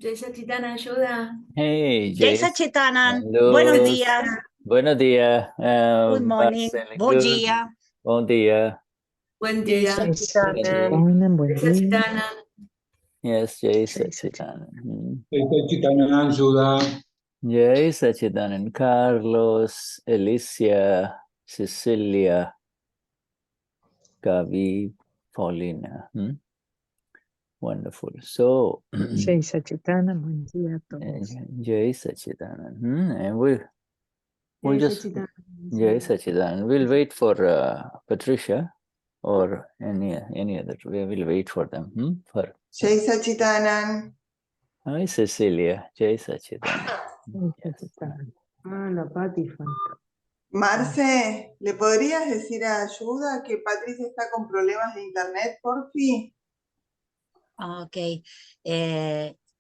Jai Sachidana Shuddha. Hey, Jai Jace. Sachitanan. Buenos Hello. días. Buenos días. Good morning. Marcela, Bon good. dia. Bon dia. Buen Jai día. Sachitanan. Jai Sachidana. Yes, Jai Sachidanan. Sachidana Shuddha. Jai Sachidanan. Carlos, Alicia, Cecilia, Gavi, Paulina. Wonderful. So, Jai Sachitana, buen día a todos. Jai Sachidanan. And we'll just Jai Sachidanan. We'll wait for Patricia or any other. We will wait for them. For Jai Sachitanan. Hi, Cecilia. Jai Sachidanan. Jai Sachitana. Ah, la Pati falta. Marce, ¿le podrías decir a Ayuda que Patricia está con problemas de internet, por fin? Okay.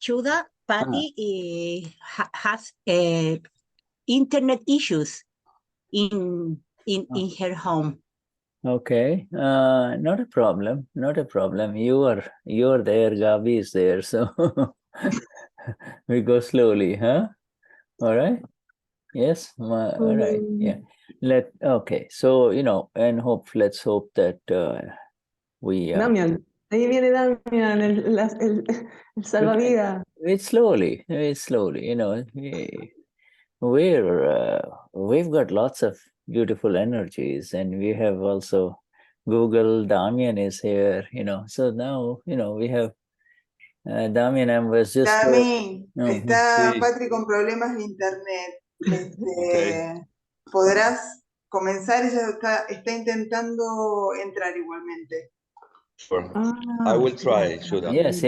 Shuddha, Patty has internet issues in her home. Okay. Not a problem. Not a problem. You're there. Gabi is there. So we go slowly, huh? All right. Yes. All right. Yeah. Okay. So and let's hope that we. Damian, ahí viene Damian, el salvavidas. It's slowly. We've got lots of beautiful energies, and we have also Google. Damian is here, so now we have Damian. I was just Dami, está Sí. Patri con problemas de internet. Okay. ¿Podrás comenzar? Ella está intentando entrar igualmente. Sure. I will try, Shuddha. yes.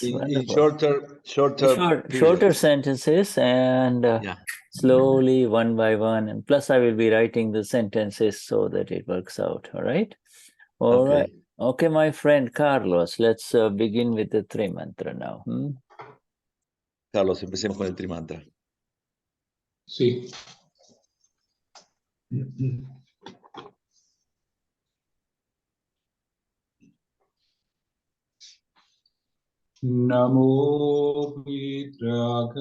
In Wonderful. shorter Shorter periods. sentences and Yeah. slowly, one by one, and plus I will be writing the sentences so that it works out. All right. All right. Okay, my friend Carlos, let's begin with the three mantra now. Carlos, empecemos con el trimantra. Sí. Namo Vidragai,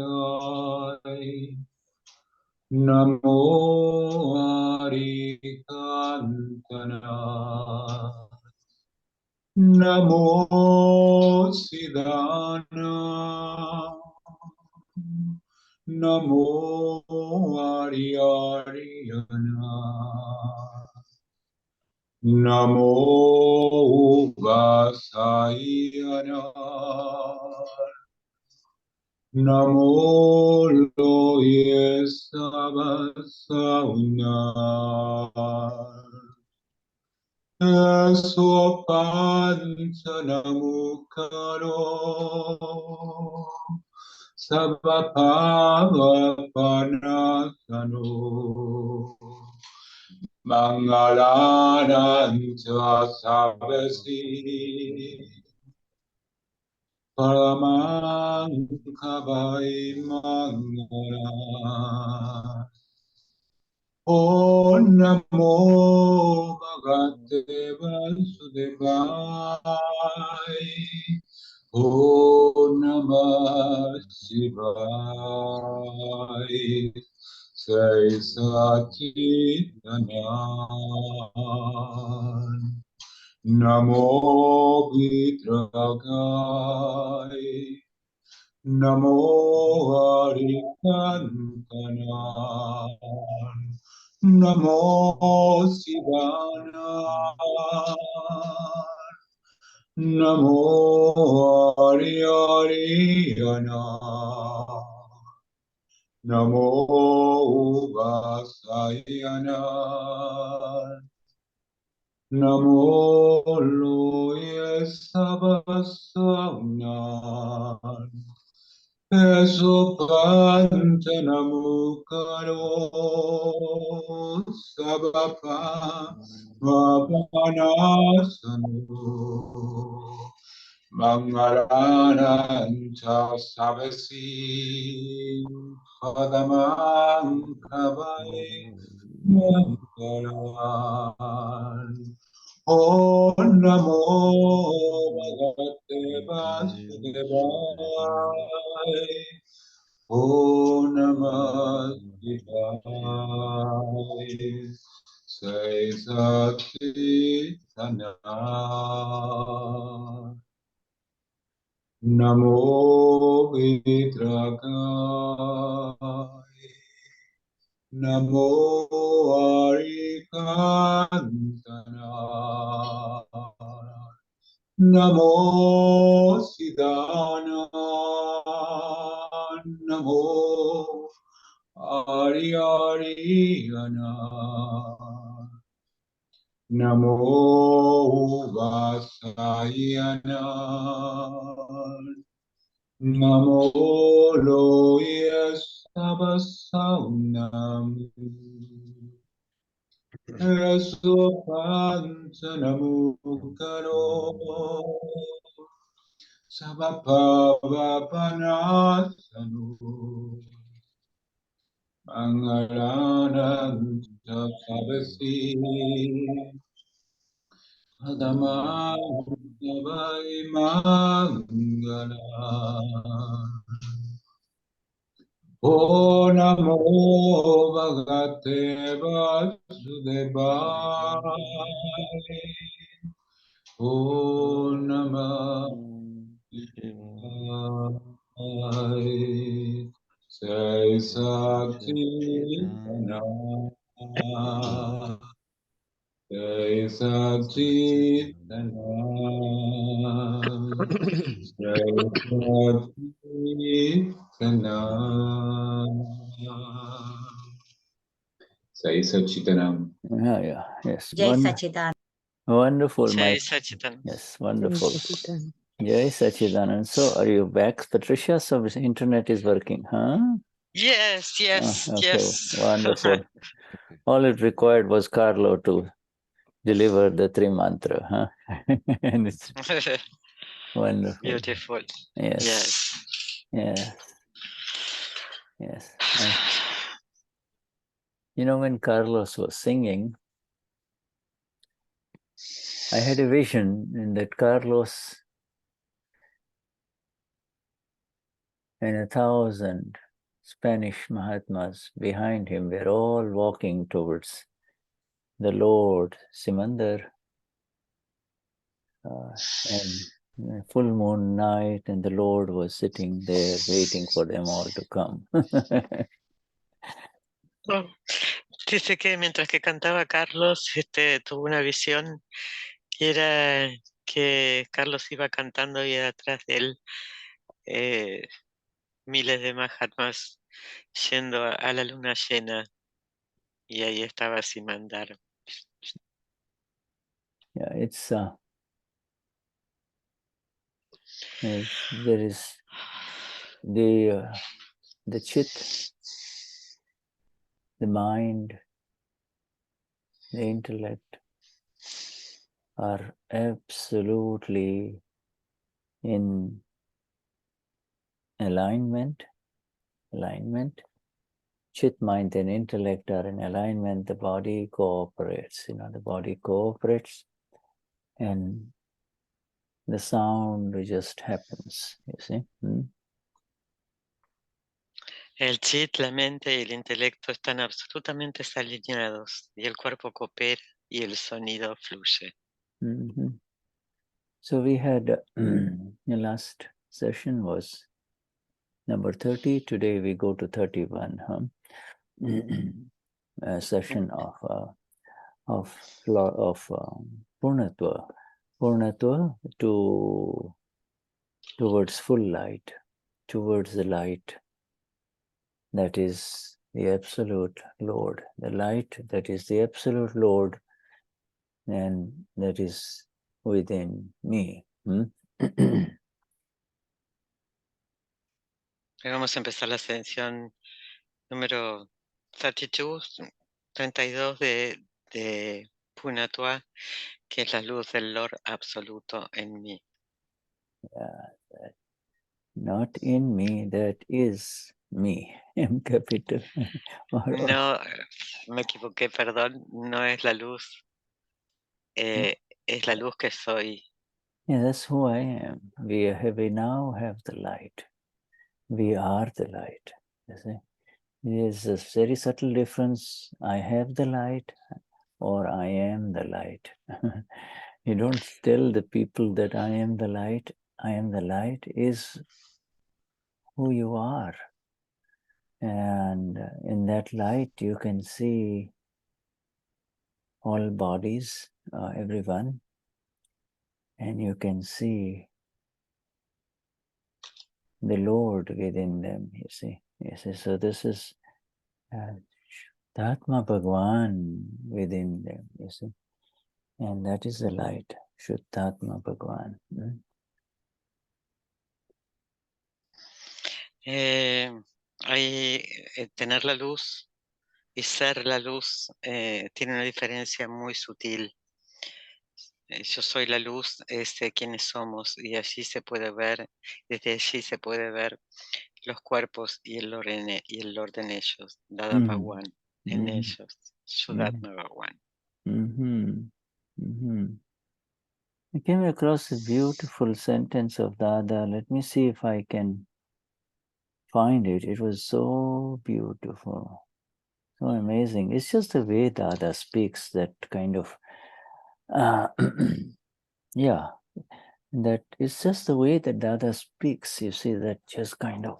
Namo Arikantana, Namo Siddhana, Namo Ariariyana, Namo Vasayana, Namo Loye Savasana, Eswapantanamukaro, Sabapavapanasano, Mangalananta Savasi, Paramang Kabai Mangala, Om Namo Bhagavate Vasudevaya, Om Namah Shivaya, Jai Sachidana. Namo Vidragai, Namo Arikantana, Namo Siddhana, Namo Ariyariyana, Namo Vasayana, Namo Loye Savasana, Esupantanamukharo, Sabapa Vapanasano, Mangalananta Savasi, Padamam Kavai Mangalan. Om Namo Bhagavate Vasudevaya. Om Namah Shivaya. Say Sakti Namo Vidragaya. Namo Arikantana. Namo Siddhana. Namo Ariana. Namo Vasayana. Namo Loya Sabasaunam. Esopantanamukaro. Sabapavapanasanu. Mangalananta Sabasi. Adamavai Mangala. O Namo Bhagate Vasudevaya. O Namah Shivaya. Say Sakti Jai Satchitanand, Jai Satchitanand, Jai Satchitanand. Yeah. Yes. Jai Sachidan. Wonderful, Jai my. Sachidan. Yes, wonderful. Sachidan. Jai Sachidanand. So, are you back, Patricia? So, the internet is working, huh? Yes, yes, Okay, yes. wonderful. All it required was Carlo to deliver the three mantra, huh? And it's wonderful. Beautiful. Yes. Yes. Yes. When Carlos was singing, I had a vision in that Carlos and 1,000 Spanish Mahatmas behind him were all walking towards the Lord Simandar, and full moon night, and the Lord was sitting there waiting for them all to come. Oh, dice que mientras que cantaba Carlos, tuvo una visión y era que Carlos iba cantando y atrás de él miles de Mahatmas yendo a la luna llena y ahí estaba Simandar. Yeah, there is the chit, the mind, the intellect are absolutely in alignment. Chit, mind, and intellect are in alignment. The body cooperates. The body cooperates, and the sound just happens. You see. El chit, la mente y el intelecto están absolutamente alineados y el cuerpo coopera y el sonido fluye. Mm-hmm. So we had the last session was number 30. Today we go to 31. A session of Purnatva. Purnatva towards full light, towards the light that is the absolute Lord, the light that is the absolute Lord, and that is within me. Vamos a empezar la sesión número 32 de Purnatva, que es la luz del Lord absoluto en mí. Not in me, that is me, M capital. No, me equivoqué, perdón, no es la luz es la luz que soy. Yeah, that's who I am. We now have the light. We are the light. You see? There's a very subtle difference. I have the light or I am the light. You don't tell the people that I am the light. I am the light is who you are. And in that light, you can see all bodies, everyone, and you can see the Lord within them, you see. So this is Shuddhatma Bhagwan within them, you see. And that is the light, Shuddhatma Bhagwan. Tener la luz y ser la luz tiene una diferencia muy sutil. Yo soy la luz, quiénes somos, y allí se puede ver, desde allí se puede ver los cuerpos y el orden en ellos, Dada Bhagwan, en ellos, Shuddhatma Bhagwan. I came across a beautiful sentence of Dada. Let me see if I can find it. It was so beautiful, so amazing. It's just the way Dada speaks, that kind of, yeah, that it's just the way that Dada speaks, you see, that just kind of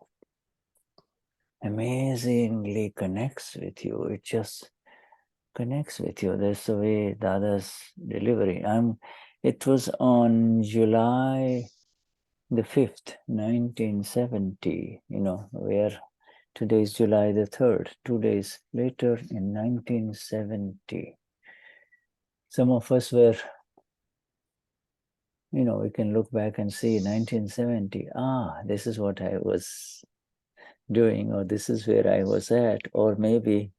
amazingly connects with you. It just connects with you. That's the way Dada's delivery. It was on July the 5th, 1970, where today is July the 3rd, 2 days later in 1970. Some of us were, we can look back and see 1970, this is what I was doing, or this is where I was at, or maybe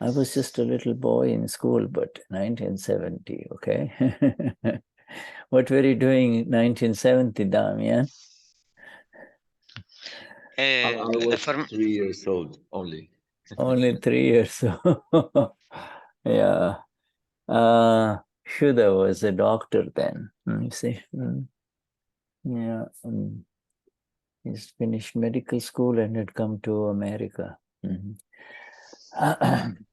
I was just a little boy in school, but 1970, okay? What were you doing in 1970, Damian? I was 3 years old only. Only 3 years old. Yeah. Shuddha was a doctor then, you see. Yeah. He's finished medical school and had come to America.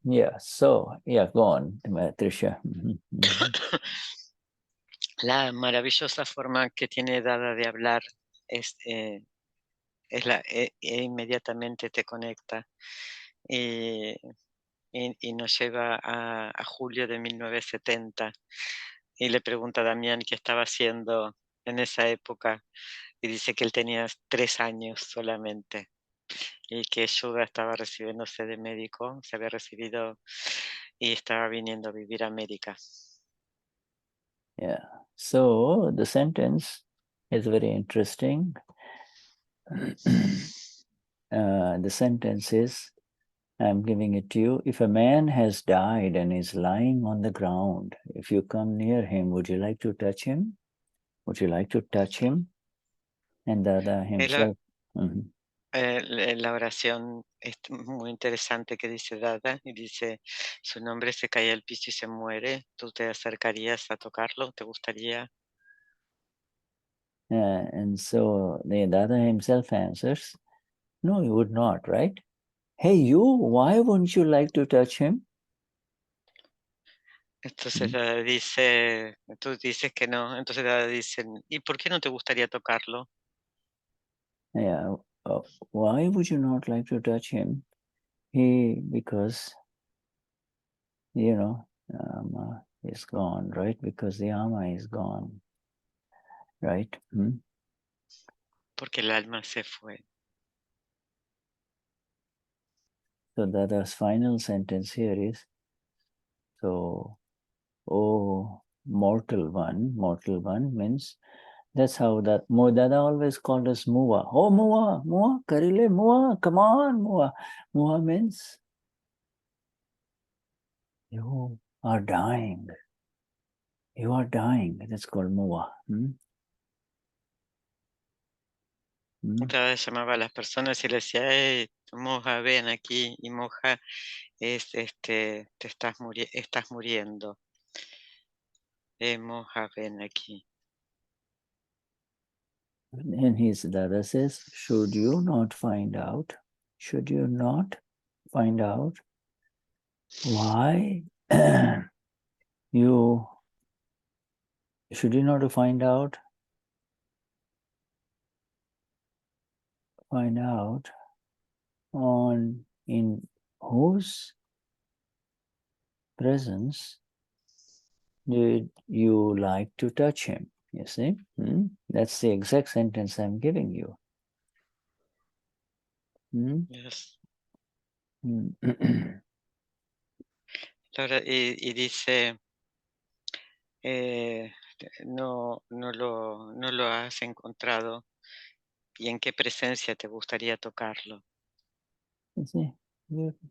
Yeah, so, go on, Patricia. La maravillosa forma que tiene Dada de hablar inmediatamente te conecta y nos lleva a julio de 1970 y le pregunta a Damián qué estaba haciendo en esa época y dice que él tenía 3 años solamente y que Shuddha estaba recibiéndose de médico, se había recibido y estaba viniendo a vivir a América. Yeah, so the sentence is very interesting. The sentence is, I'm giving it to you. If a man has died and is lying on the ground, if you come near him, would you like to touch him? Would you like to touch him? And Dada himself. La oración es muy interesante que dice Dada y dice, su nombre se cae al piso y se muere, ¿tú te acercarías a tocarlo? ¿Te gustaría? And so the Dada himself answers, no, you would not, right? Hey, you, why wouldn't you like to touch him? Entonces Dada dice, tú dices que no, entonces Dada dice, ¿y por qué no te gustaría tocarlo? Yeah, why would you not like to touch him? Because, Alma is gone, right? Because the Alma is gone, right? Porque el alma se fue. So Dada's final sentence here is, so, oh, mortal one means, that's how that Dada always called us Muva. Oh, Muva, Karile, Muva, come on, Muva. Muva means you are dying. You are dying. That's called Muva. Dada llamaba a las personas y le decía, hey, Moja, ven aquí, y Moja es, estás muriendo. hemos ven aquí. And his Dada says, should you not find out why should you not find out in whose presence did you like to touch him? You see? That's the exact sentence I'm giving you. Yes. Mm. Ahora, y dice, no lo has encontrado, y en qué presencia te gustaría tocarlo. You see?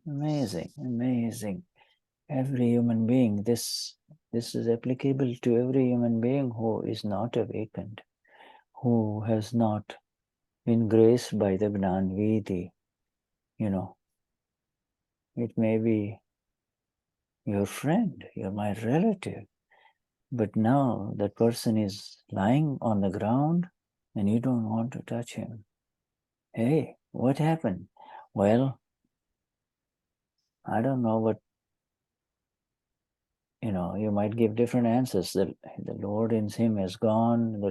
Amazing. Every human being, this is applicable to every human being who is not awakened, who has not been graced by the Gnani Vidhi. You know, it may be your friend, you're my relative, but now that person is lying on the ground and you don't want to touch him. Hey, what happened? Well, I don't know, but you might give different answers. The Lord in him has gone.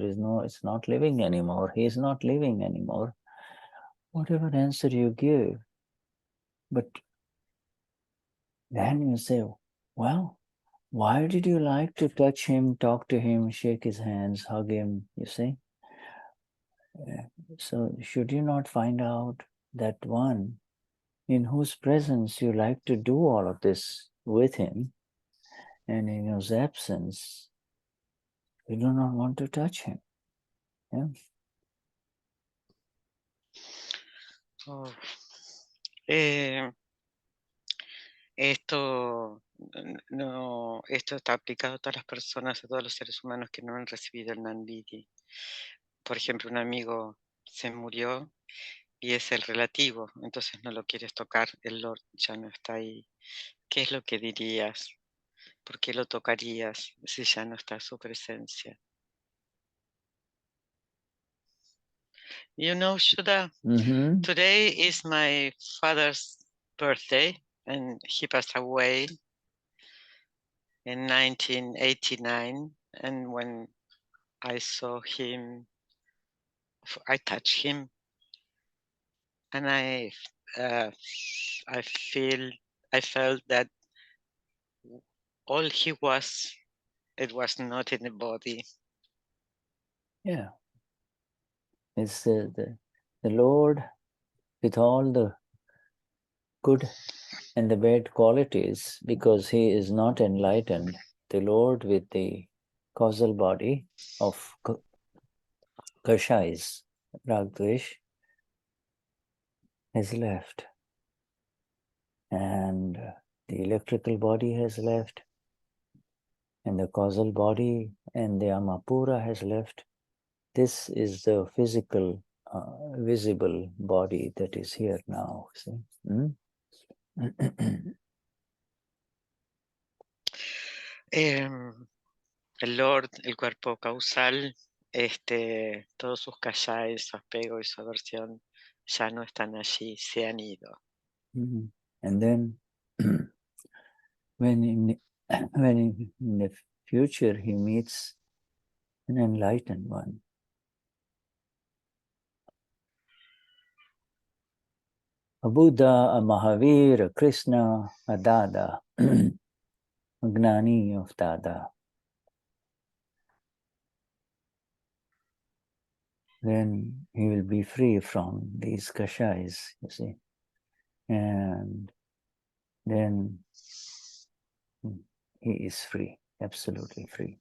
It's not living anymore. He is not living anymore. Whatever answer you give. But then you say, well, why did you like to touch him, talk to him, shake his hands, hug him, you see? So should you not find out that one in whose presence you like to do all of this with him, and in his absence, you do not want to touch him? Yeah. Oh. Esto está aplicado a todas las personas, a todos los seres humanos que no han recibido el Gnani. Por ejemplo, un amigo se murió y es el relativo, entonces no lo quieres tocar, el Lord ya no está ahí. ¿Qué es lo que dirías? ¿Por qué lo tocarías si ya no está su presencia? You know, Shuddha, today is my father's birthday, and he passed away in 1989. And when I saw him, I touched him, and I felt that all he was, it was not in the body. Yeah. It's the Lord with all the good and the bad qualities, because he is not enlightened. The Lord with the causal body of Kashais, Ragdvesh, has left. And the electrical body has left. And the causal body and the Amapura has left. This is the physical, visible body that is here now. See? El Lord, el cuerpo causal, todos sus kashais, su apego y su aversión ya no están allí, se han ido. And then, when in the future he meets an enlightened one, a Buddha, a Mahavir, a Krishna, a Dada, a Gnani of Dada, then he will be free from these kashais, you see. And then he is free, absolutely free.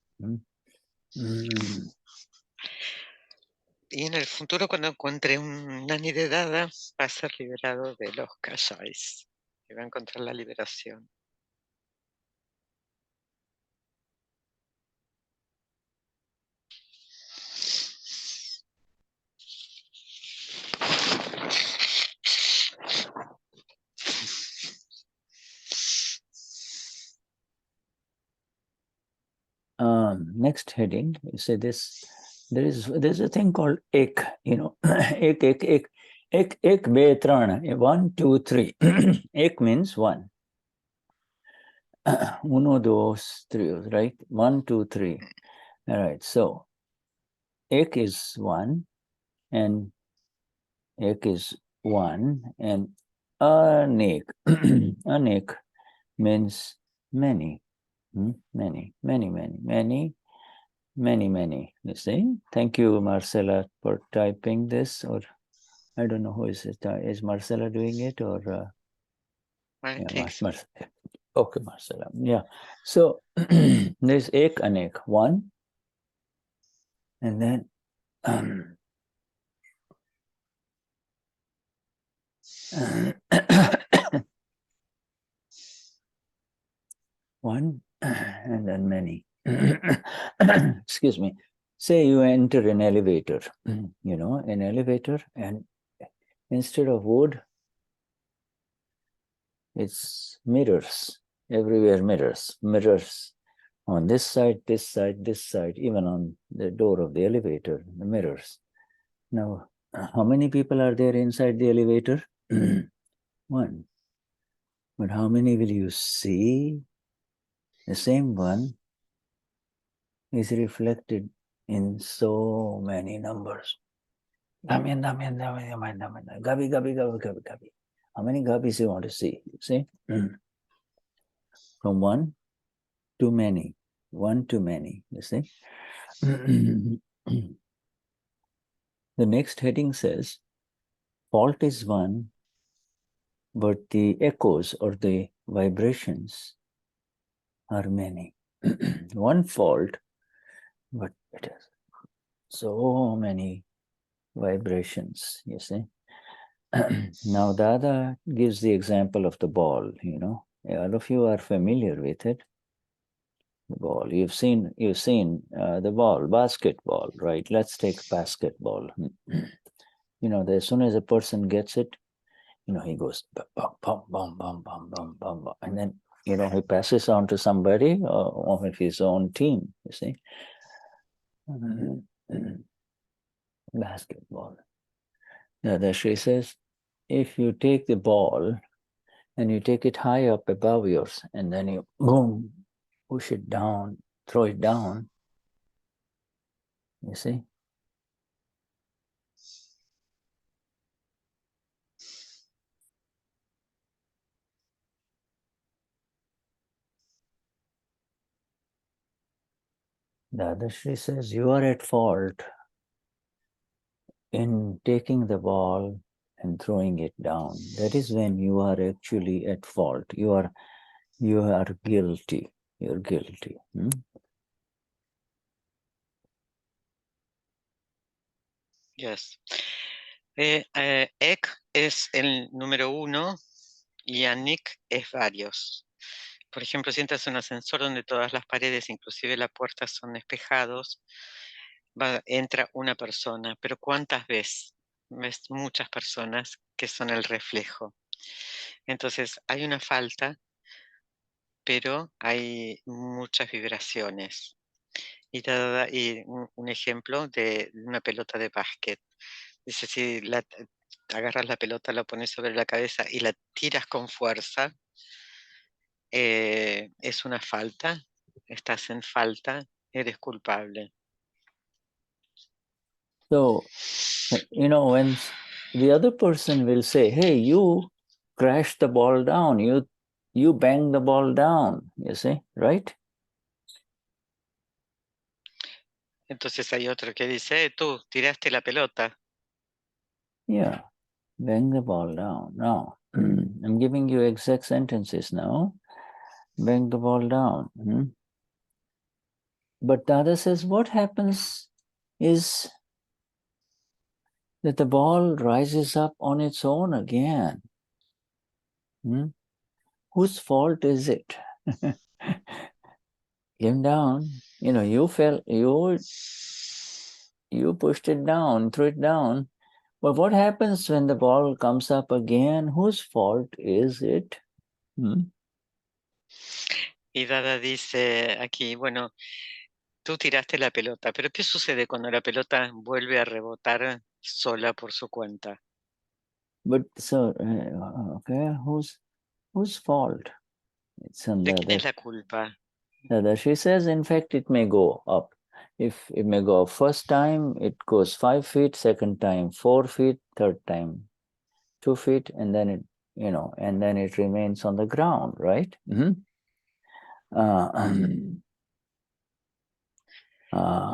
Y en el futuro, cuando encuentre un Gnani de Dada, va a ser liberado de los kashais y va a encontrar la liberación. next heading, you say this. There's a thing called ek. Ek be tran. 1, 2, 3. Ek means one. Uno, dos, tres, right? 1, 2, 3. All right. So ek is one, and ek is one, and anek. Anek means many. Many. You see? Thank you, Marcela, for typing this. Or I don't know who is it. Is Marcela doing it, or I think so. Okay, Marcela. Yeah. So there's ek anek, one, and then one, and then many. Excuse me. Say you enter an elevator, an elevator, and instead of wood, it's mirrors. Everywhere mirrors on this side, even on the door of the elevator, the mirrors. Now, how many people are there inside the elevator? One. But how many will you see? The same one is reflected in so many numbers. Gabi. How many gabis you want to see? You see? From one to many. One to many, you see? The next heading says, fault is one, but the echoes or the vibrations are many. One fault, but it has so many vibrations, you see. Now Dada gives the example of the ball, all of you are familiar with it. The ball, you've seen the ball, basketball, right? Let's take basketball. As soon as a person gets it, he goes bum, bum, bum, bum, bum, bum, bum, bum, and then he passes on to somebody of his own team, you see. Basketball. Dadashri says, if you take the ball and you take it high up above yours, and then you boom, push it down, throw it down, you see. Dadashri says, you are at fault in taking the ball and throwing it down. That is when you are actually at fault. You are guilty. You're guilty. Yes. Ek es el número 1 y anek es varios. Por ejemplo, si entras en un ascensor donde todas las paredes, inclusive la puerta, son espejados, entra una persona, pero ¿cuántas ves? Ves muchas personas que son el reflejo. Entonces, hay una falta, pero hay muchas vibraciones. Y un ejemplo de una pelota de básquet. Dice, si agarras la pelota, la pones sobre la cabeza y la tiras con fuerza, es una falta, estás en falta, eres culpable. So, when the other person will say, hey, you crashed the ball down, you banged the ball down, you see, right? Entonces hay otro que dice, tú tiraste la pelota. Yeah, bang the ball down. Now, I'm giving you exact sentences now. Bang the ball down. But Dada says, what happens is that the ball rises up on its own again. Whose fault is it? Came down, you fell, you pushed it down, threw it down. But what happens when the ball comes up again? Whose fault is it? Y Dada dice aquí, bueno, tú tiraste la pelota, pero ¿qué sucede cuando la pelota vuelve a rebotar sola por su cuenta? But so, okay, whose fault? It's on ¿De the quién es other. la culpa? She says, in fact, it may go up. If it may go up first time, it goes 5 feet, second time 4 feet, third time 2 feet, and then it, and then it remains on the ground, right?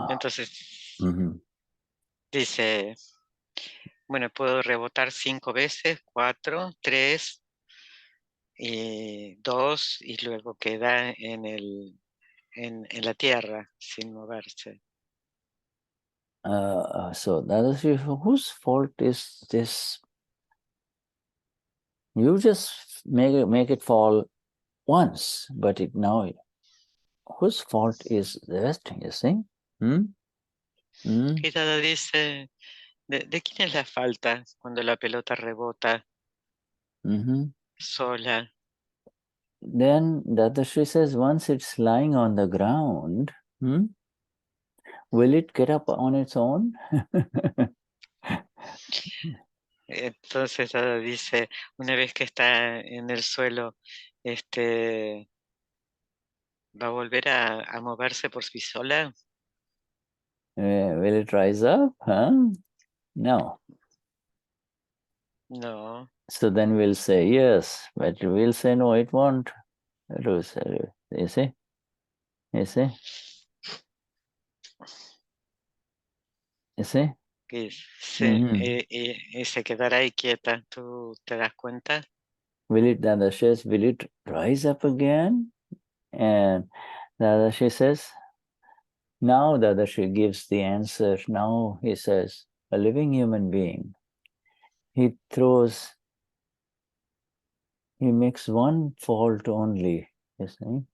Entonces Mhm. dice, bueno, puedo rebotar 5 veces, 4, 3, y 2, y luego queda en la tierra sin moverse. So that is whose fault is this? You just make it fall once, but whose fault is this? You see? Y Dada dice, ¿de quién es la falta cuando la pelota rebota sola? Then Dadashri says, once it's lying on the ground, will it get up on its own? Entonces Dada dice, una vez que está en el suelo, ¿va a volver a moverse por sí sola? Will it rise up? No. No. So then we'll say yes, but we'll say no, it won't. You see? You see? You see? Y se quedará ahí quieta, ¿tú te das cuenta? Dada says, will it rise up again? And Dadashi says, now Dadashi gives the answer. Now he says, a living human being, he makes one fault only, you see.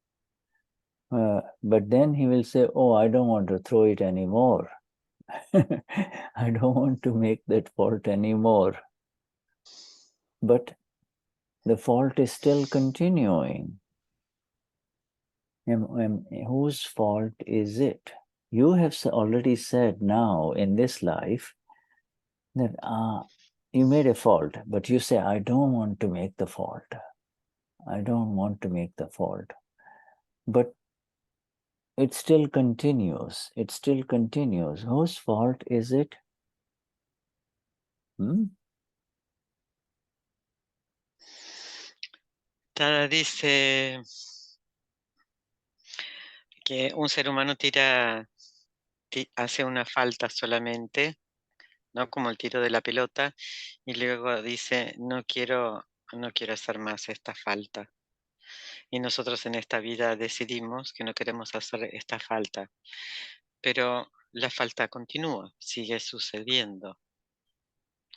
But then he will say, oh, I don't want to throw it anymore. I don't want to make that fault anymore. But the fault is still continuing. Whose fault is it? You have already said now in this life that you made a fault, but you say, I don't want to make the fault. I don't want to make the fault. But it still continues. It still continues. Whose fault is it? Tada dice que un ser humano hace una falta solamente, ¿no? Como el tiro de la pelota, y luego dice, no quiero hacer más esta falta. Y nosotros en esta vida decidimos que no queremos hacer esta falta, pero la falta continúa, sigue sucediendo,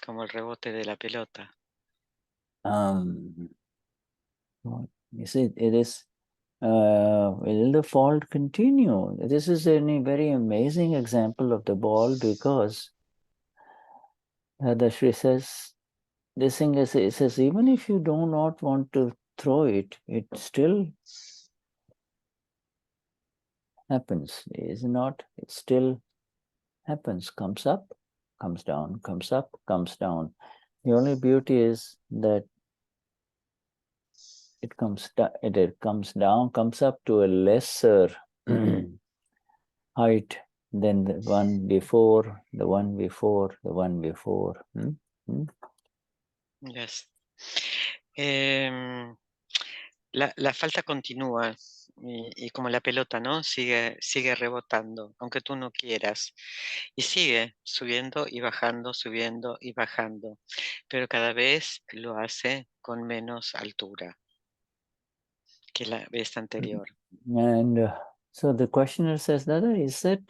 como el rebote de la pelota. You see, it is, will the fault continue? This is a very amazing example of the ball because the Shri says, this thing is, it says, even if you do not want to throw it, it still happens, is not? It still happens, comes up, comes down, comes up, comes down. The only beauty is that it comes down, comes up to a lesser height than the one before, the one before, the one before. Yes. La falta continúa y como la pelota, ¿no? Sigue rebotando, aunque tú no quieras. Y sigue subiendo y bajando, pero cada vez lo hace con menos altura que la vez anterior. And so the questioner says, Dada, is that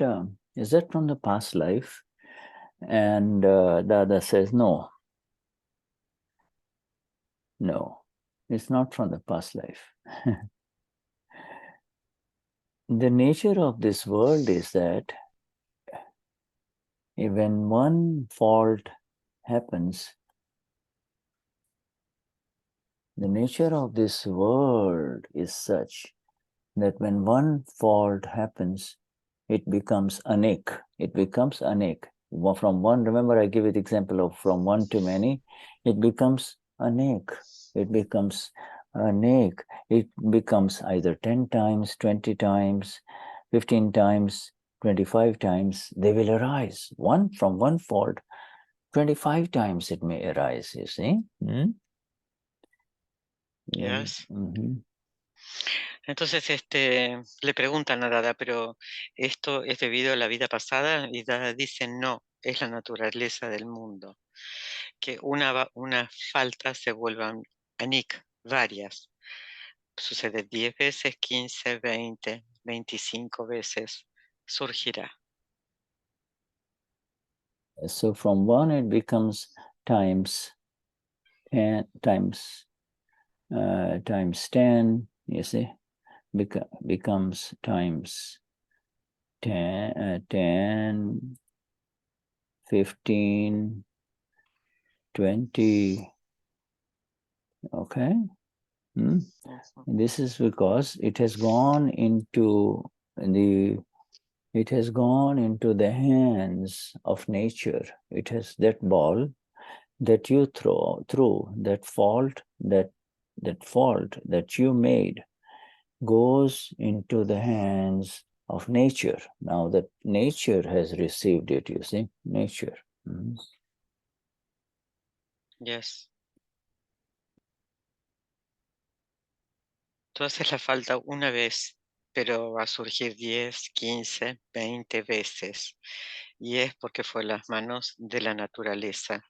from the past life? And Dada says, no, it's not from the past life. The nature of this world is that when one fault happens, the nature of this world is such that when one fault happens, it becomes anek. It becomes anek. From one, remember I give it example of from one to many, it becomes anek. It becomes anek. It becomes either 10 times, 20 times, 15 times, 25 times, they will arise. From one fault, 25 times it may arise, you see. Yes. Mm-hmm. Entonces, le preguntan a Dada, pero ¿esto es debido a la vida pasada? Y Dada dice, no, es la naturaleza del mundo. Que una falta se vuelvan anik, varias. Sucede 10 veces, 15, 20, 25 veces. Surgirá. So from one it becomes times 10, times 10, you see, becomes times 10, 15, 20, okay? This is because it has gone into the hands of nature. It has that ball that you threw, that fault that you made goes into the hands of nature. Now that nature has received it, you see, nature. Yes. Tú haces la falta una vez, pero va a surgir 10, 15, 20 veces. Y es porque fue las manos de la naturaleza.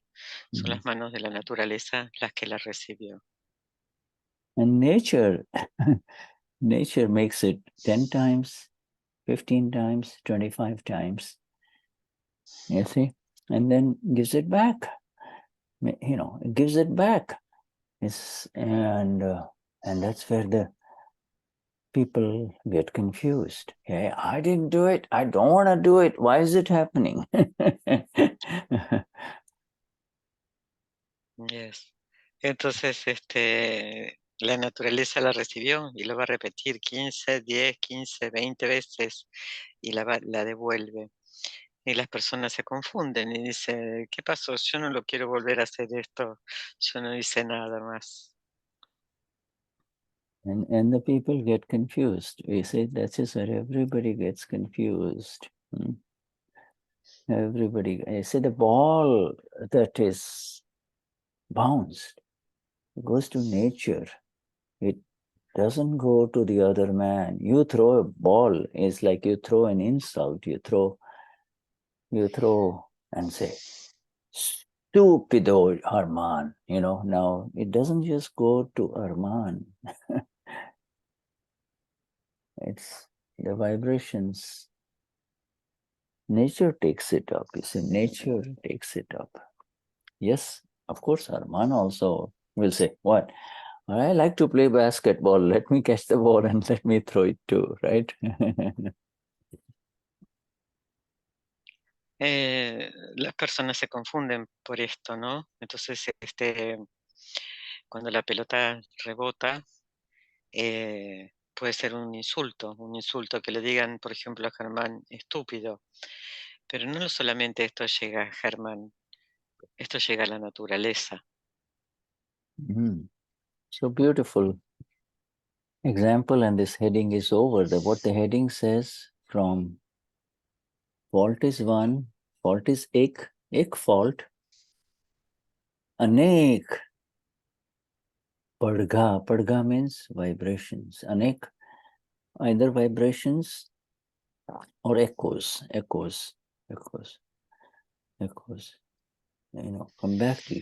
Son las manos de la naturaleza las que la recibió. And nature makes it 10 times, 15 times, 25 times, you see, and then gives it back. You know, it gives it back. And that's where the people get confused. Hey, I didn't do it. I don't want to do it. Why is it happening? Yes. Entonces, la naturaleza la recibió y lo va a repetir 15, 10, 15, 20 veces y la devuelve. Y las personas se confunden y dicen, ¿qué pasó? Yo no lo quiero volver a hacer esto. Yo no hice nada más. And the people get confused. We say that's just where everybody gets confused. Everybody, I say the ball that is bounced goes to nature. It doesn't go to the other man. You throw a ball, it's like you throw an insult. You throw and say, stupido Arman, you know. Now it doesn't just go to Arman. It's the vibrations. Nature takes it up. You see, nature takes it up. Yes, of course, Arman also will say, what? I like to play basketball. Let me catch the ball and let me throw it too, right? Las personas se confunden por esto, ¿no? Entonces, cuando la pelota rebota, puede ser un insulto que le digan, por ejemplo, a Germán, estúpido. Pero no solamente esto llega a Germán, esto llega a la naturaleza. So beautiful example, and this heading is over. What the heading says, from fault is one, fault is ek fault, anek, padga means vibrations, anek, either vibrations or echoes. You know, come back to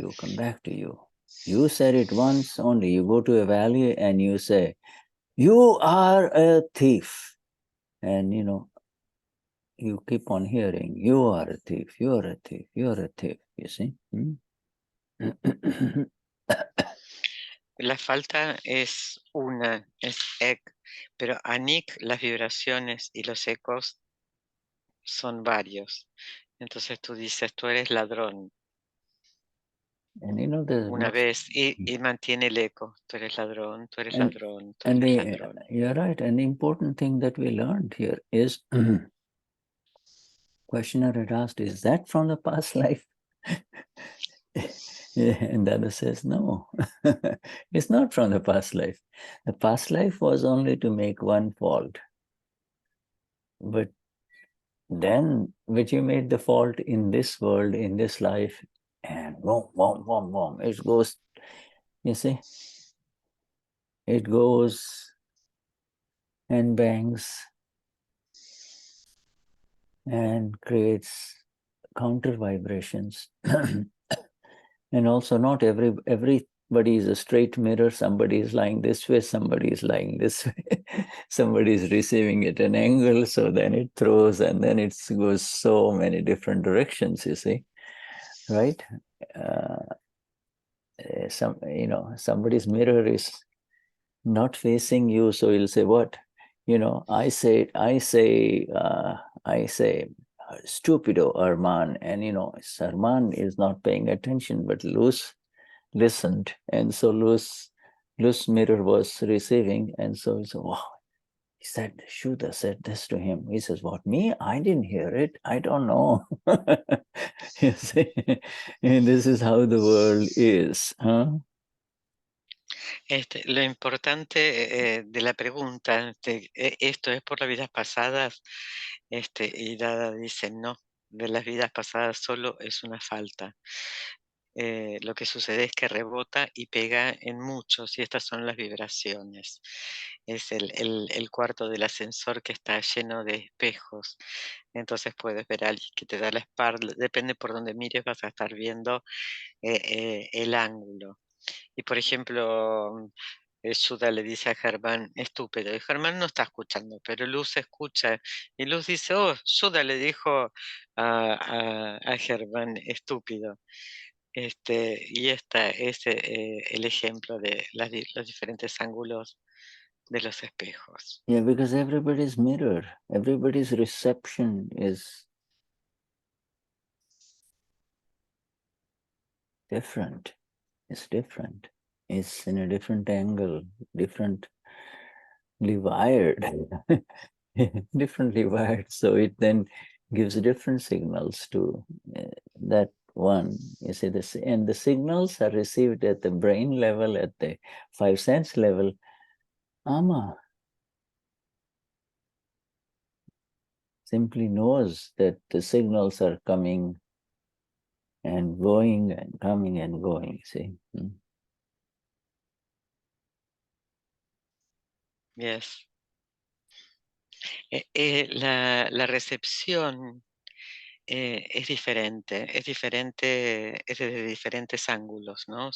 you. You said it once only. You go to a valley and you say, you are a thief. And, you know, you keep on hearing, you are a thief, you are a thief, you are a thief, you see. La falta es una, es ek, pero anik, las vibraciones y los ecos son varios. Entonces tú dices, tú eres ladrón. And you know, una vez y mantiene el eco. Tú eres ladrón, tú eres ladrón, tú eres ladrón. You're right. And the important thing that we learned here is questioner had asked, is that from the past life? And the other says, no, it's not from the past life. The past life was only to make one fault. But then, which you made the fault in this world, in this life, and boom, boom, boom, boom, it goes, you see, it goes and bangs and creates counter vibrations. And also not everybody is a straight mirror. Somebody is lying this way, somebody is lying this way. Somebody is receiving at an angle, so then it throws, and then it goes so many different directions, you see, right? Somebody's mirror is not facing you, so you'll say, what? I say, stupido Arman, and Arman is not paying attention, but Luz listened, and so Luz mirror was receiving, and so he said, wow, he said, Shuddha said this to him. He says, what, me? I didn't hear it. I don't know. You see, and this is how the world is, huh? Lo importante de la pregunta, ¿esto es por las vidas pasadas? Y Dada dice, no, de las vidas pasadas solo es una falta. Lo que sucede es que rebota y pega en muchos, y estas son las vibraciones. Es el cuarto del ascensor que está lleno de espejos. Entonces puedes ver a alguien que te da la espalda, depende por donde mires, vas a estar viendo el ángulo. Y por ejemplo, Shuddha le dice a Germán, estúpido, y Germán no está escuchando, pero Luz escucha, y Luz dice, oh, Shuddha le dijo a Germán, estúpido. Y este es el ejemplo de los diferentes ángulos de los espejos. Yeah, because everybody's mirror, everybody's reception is different. It's different. It's in a different angle, differently wired, differently wired. So it then gives different signals to that one. You see this, and the signals are received at the brain level, at the five sense level. Alma simply knows that the signals are coming and going and coming and going, see. Yes. La recepción es diferente, es desde diferentes ángulos, ¿no?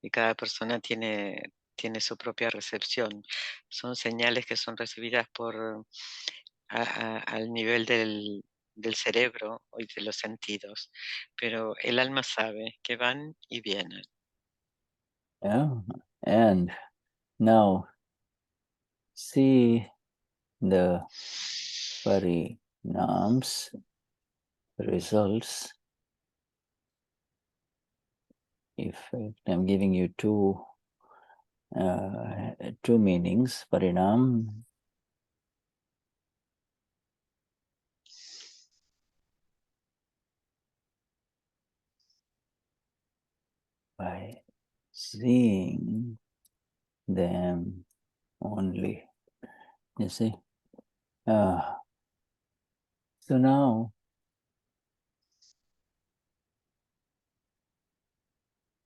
Y cada persona tiene su propia recepción. Son señales que son recibidas al nivel del cerebro y de los sentidos, pero el alma sabe que van y vienen. Yeah, and now see the Parinaam-Results. If I'm giving you two meanings, Parinam, by seeing them only, you see. So now,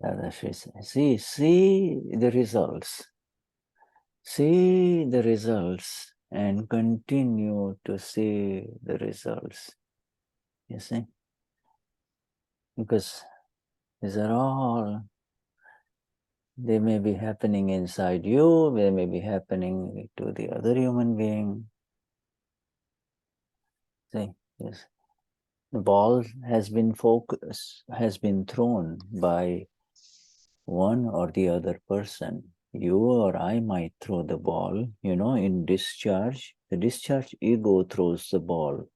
Dadashri says, see the results. See the results and continue to see the results. You see? Because these are all, they may be happening inside you, they may be happening to the other human being. See, yes. The ball has been thrown by one or the other person. You or I might throw the ball, in discharge. The discharge ego throws the ball,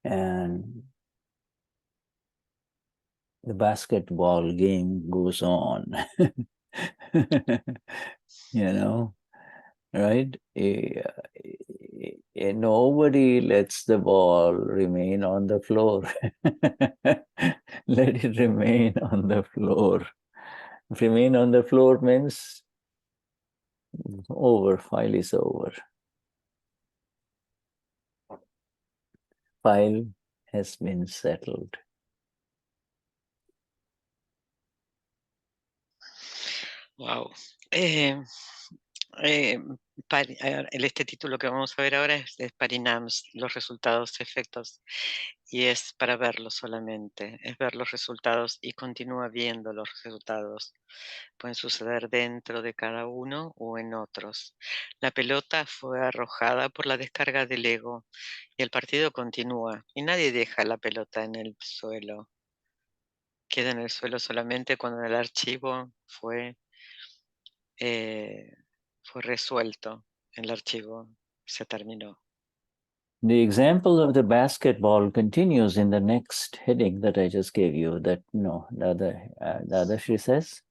and the basketball game goes on, right? nobody lets the ball remain on the floor. Let it remain on the floor. Remain on the floor means over, file is over. File has been settled. Wow. Este título que vamos a ver ahora es de Parinams, los resultados, efectos, y es para verlos solamente, es ver los resultados y continúa viendo los resultados. Pueden suceder dentro de cada uno o en otros. La pelota fue arrojada por la descarga del ego y el partido continúa y nadie deja la pelota en el suelo. Queda en el suelo solamente cuando el archivo fue resuelto, el archivo se terminó. The example of the basketball continues in the next heading that I just gave you. That Dadashri says,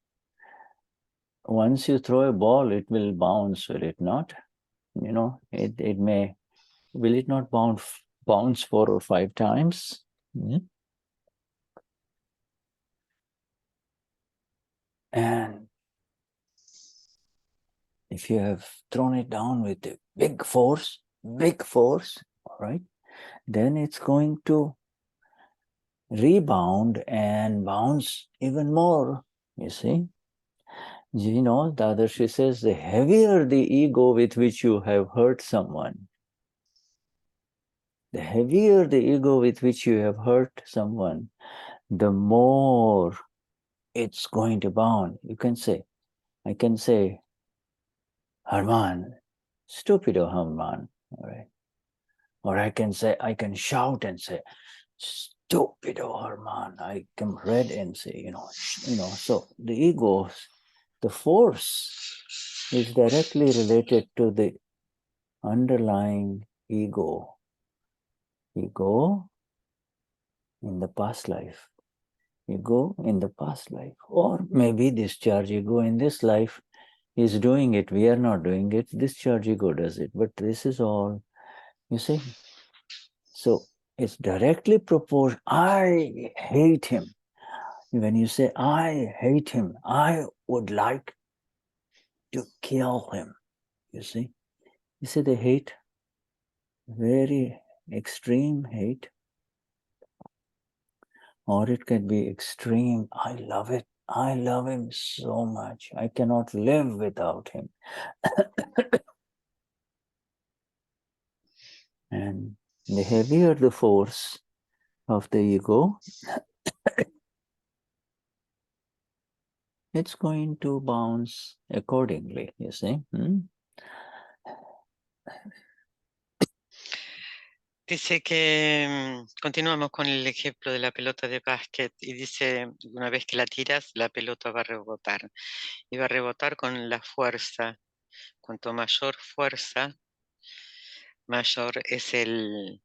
once you throw a ball, it will bounce, will it not? You know, it may. Will it not bounce 4 or 5 times? And if you have thrown it down with a big force, all right, then it's going to rebound and bounce even more, you see. You know, Dadashri says, the heavier the ego with which you have hurt someone, the heavier the ego with which you have hurt someone, the more it's going to bound. You can say, I can say, Herman, stupido Herman, all right? Or I can shout and say, stupido Herman. I come red and say, you know, so the ego, the force is directly related to the underlying ego in the past life, ego in the past life, or maybe discharge ego in this life is doing it. We are not doing it. Discharge ego does it. But this is all, you see. So it's directly proportional. I hate him. When you say, I hate him, I would like to kill him. You see the hate, very extreme hate. Or it can be extreme, I love it. I love him so much. I cannot live without him. And the heavier the force of the ego, it's going to bounce accordingly, you see. Dice que continuamos con el ejemplo de la pelota de básquet y dice, una vez que la tiras, la pelota va a rebotar y va a rebotar con la fuerza. Cuanto mayor fuerza, mayor es es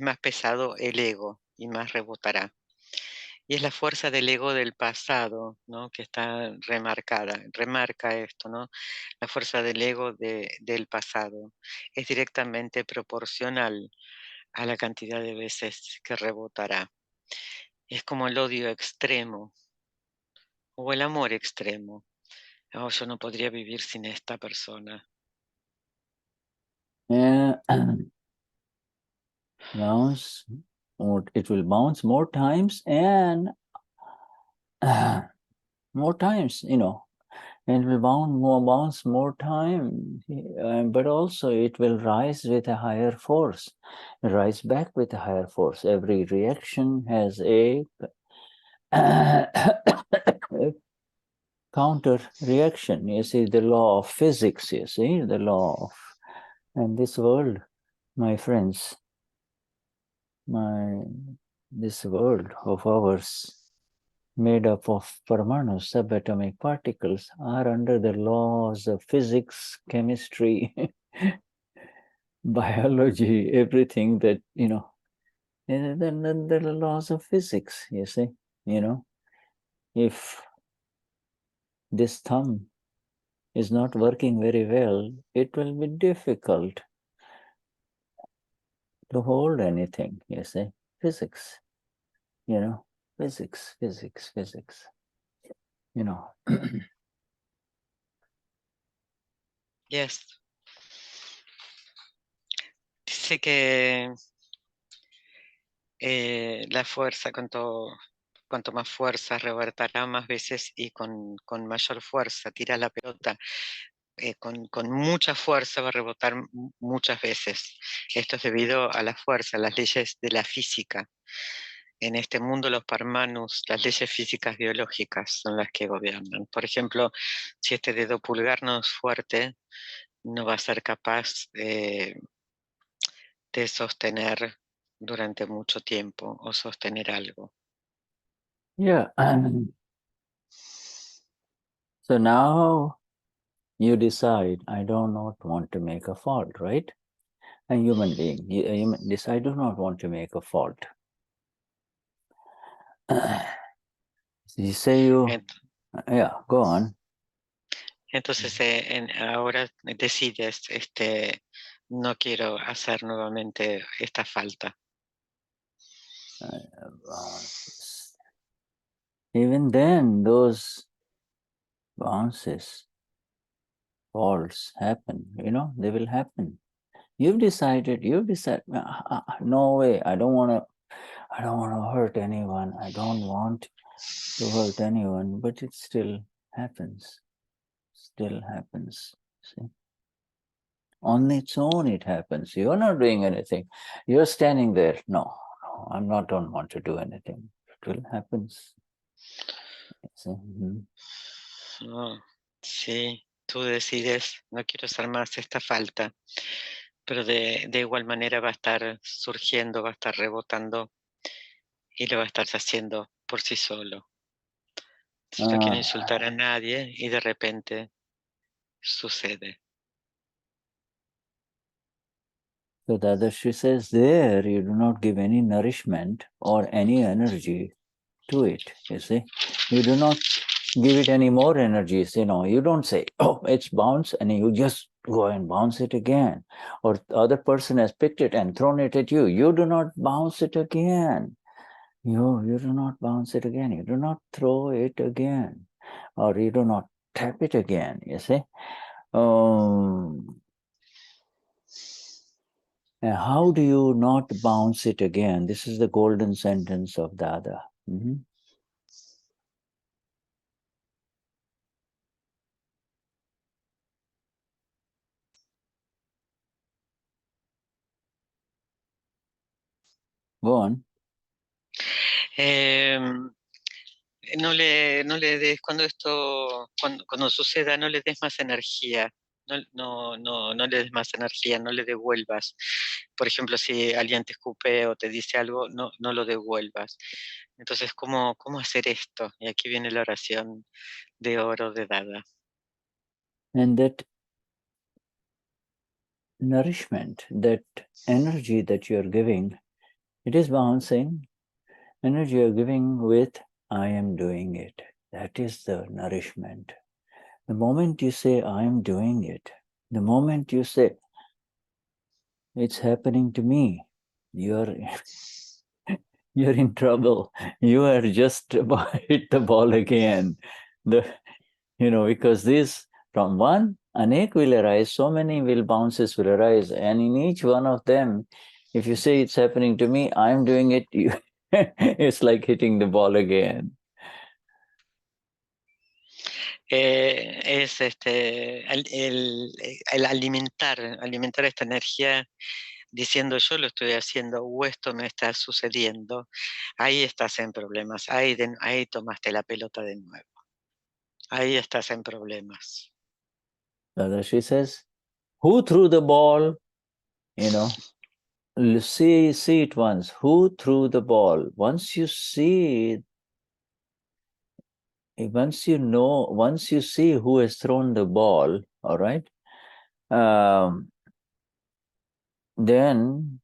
más pesado el ego y más rebotará. Y es la fuerza del ego del pasado, ¿no? Que está remarcada, remarca esto, ¿no? La fuerza del ego del pasado es directamente proporcional a la cantidad de veces que rebotará. Es como el odio extremo o el amor extremo. Oh, yo no podría vivir sin esta persona. Bounce, or it will bounce more times and more times, you know, and it will bounce more time, but also it will rise with a higher force, rise back with a higher force. Every reaction has a counter reaction. You see, the law of physics, you see, the law of, and this world, my friends, this world of ours, made up of Parmanu, subatomic particles, are under the laws of physics, chemistry, biology, everything that, you know, the laws of physics, you see, you know. If this thumb is not working very well, it will be difficult to hold anything, you see. Physics, you know, physics. You know. Yes. Dice que la fuerza, cuanto más fuerza, rebotará más veces y con mayor fuerza. Tira la pelota con mucha fuerza, va a rebotar muchas veces. Esto es debido a la fuerza, a las leyes de la física. En este mundo los parmanus, las leyes físicas biológicas son las que gobiernan. Por ejemplo, si este dedo pulgar no es fuerte, no va a ser capaz de sostener durante mucho tiempo o sostener algo. Yeah. So now you decide, I do not want to make a fault, right? A human being, I do not want to make a fault. You say yeah, go on. Entonces ahora decides, no quiero hacer nuevamente esta falta. Even then, those bounces, faults happen, you know, they will happen. You've decided, no way, I don't want to hurt anyone, I don't want to hurt anyone, but it still happens, see. On its own it happens, you're not doing anything, you're standing there, no, don't want to do anything, it will happens. See? No, sí, tú decides, no quiero hacer más esta falta, pero de igual manera va a estar surgiendo, va a estar rebotando y lo va a estar haciendo por sí solo. Entonces no quiero insultar a nadie y de repente sucede. So Dadashri says there you do not give any nourishment or any energy to it, you see. You do not give it any more energies, you know. You don't say, oh, it's bounce, and you just go and bounce it again. Or the other person has picked it and thrown it at you. You do not bounce it again. You do not bounce it again. You do not throw it again. Or you do not tap it again, you see. And how do you not bounce it again? This is the golden sentence of Dada. Go on. No le des, cuando suceda, no le des más energía. No le des más energía, no le devuelvas. Por ejemplo, si alguien te escupe o te dice algo, no lo devuelvas. Entonces, ¿cómo hacer esto? Y aquí viene la oración de oro de Dada. And that nourishment, that energy that you are giving, it is bouncing. Energy you are giving with, I am doing it. That is the nourishment. The moment you say, I am doing it, the moment you say, it's happening to me, you're in trouble. You are just about to hit the ball again. Because this, from one, Anek will arise, so many bounces will arise, and in each one of them, if you say it's happening to me, I'm doing it, it's like hitting the ball again. Es el alimentar esta energía diciendo yo lo estoy haciendo o esto me está sucediendo, ahí estás en problemas, ahí tomaste la pelota de nuevo, ahí estás en problemas. She says, who threw the ball? See it once. Who threw the ball? Once you see who has thrown the ball, all right, then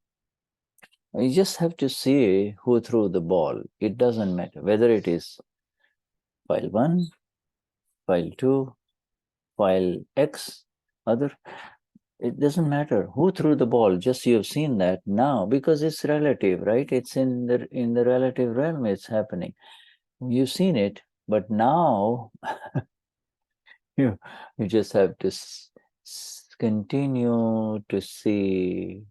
you just have to see who threw the ball. It doesn't matter whether it is file 1, file 2, while X, other, it doesn't matter who threw the ball, just you've seen that now, because it's relative, right? It's in the relative realm, it's happening. You've seen it, but now you just have to continue to see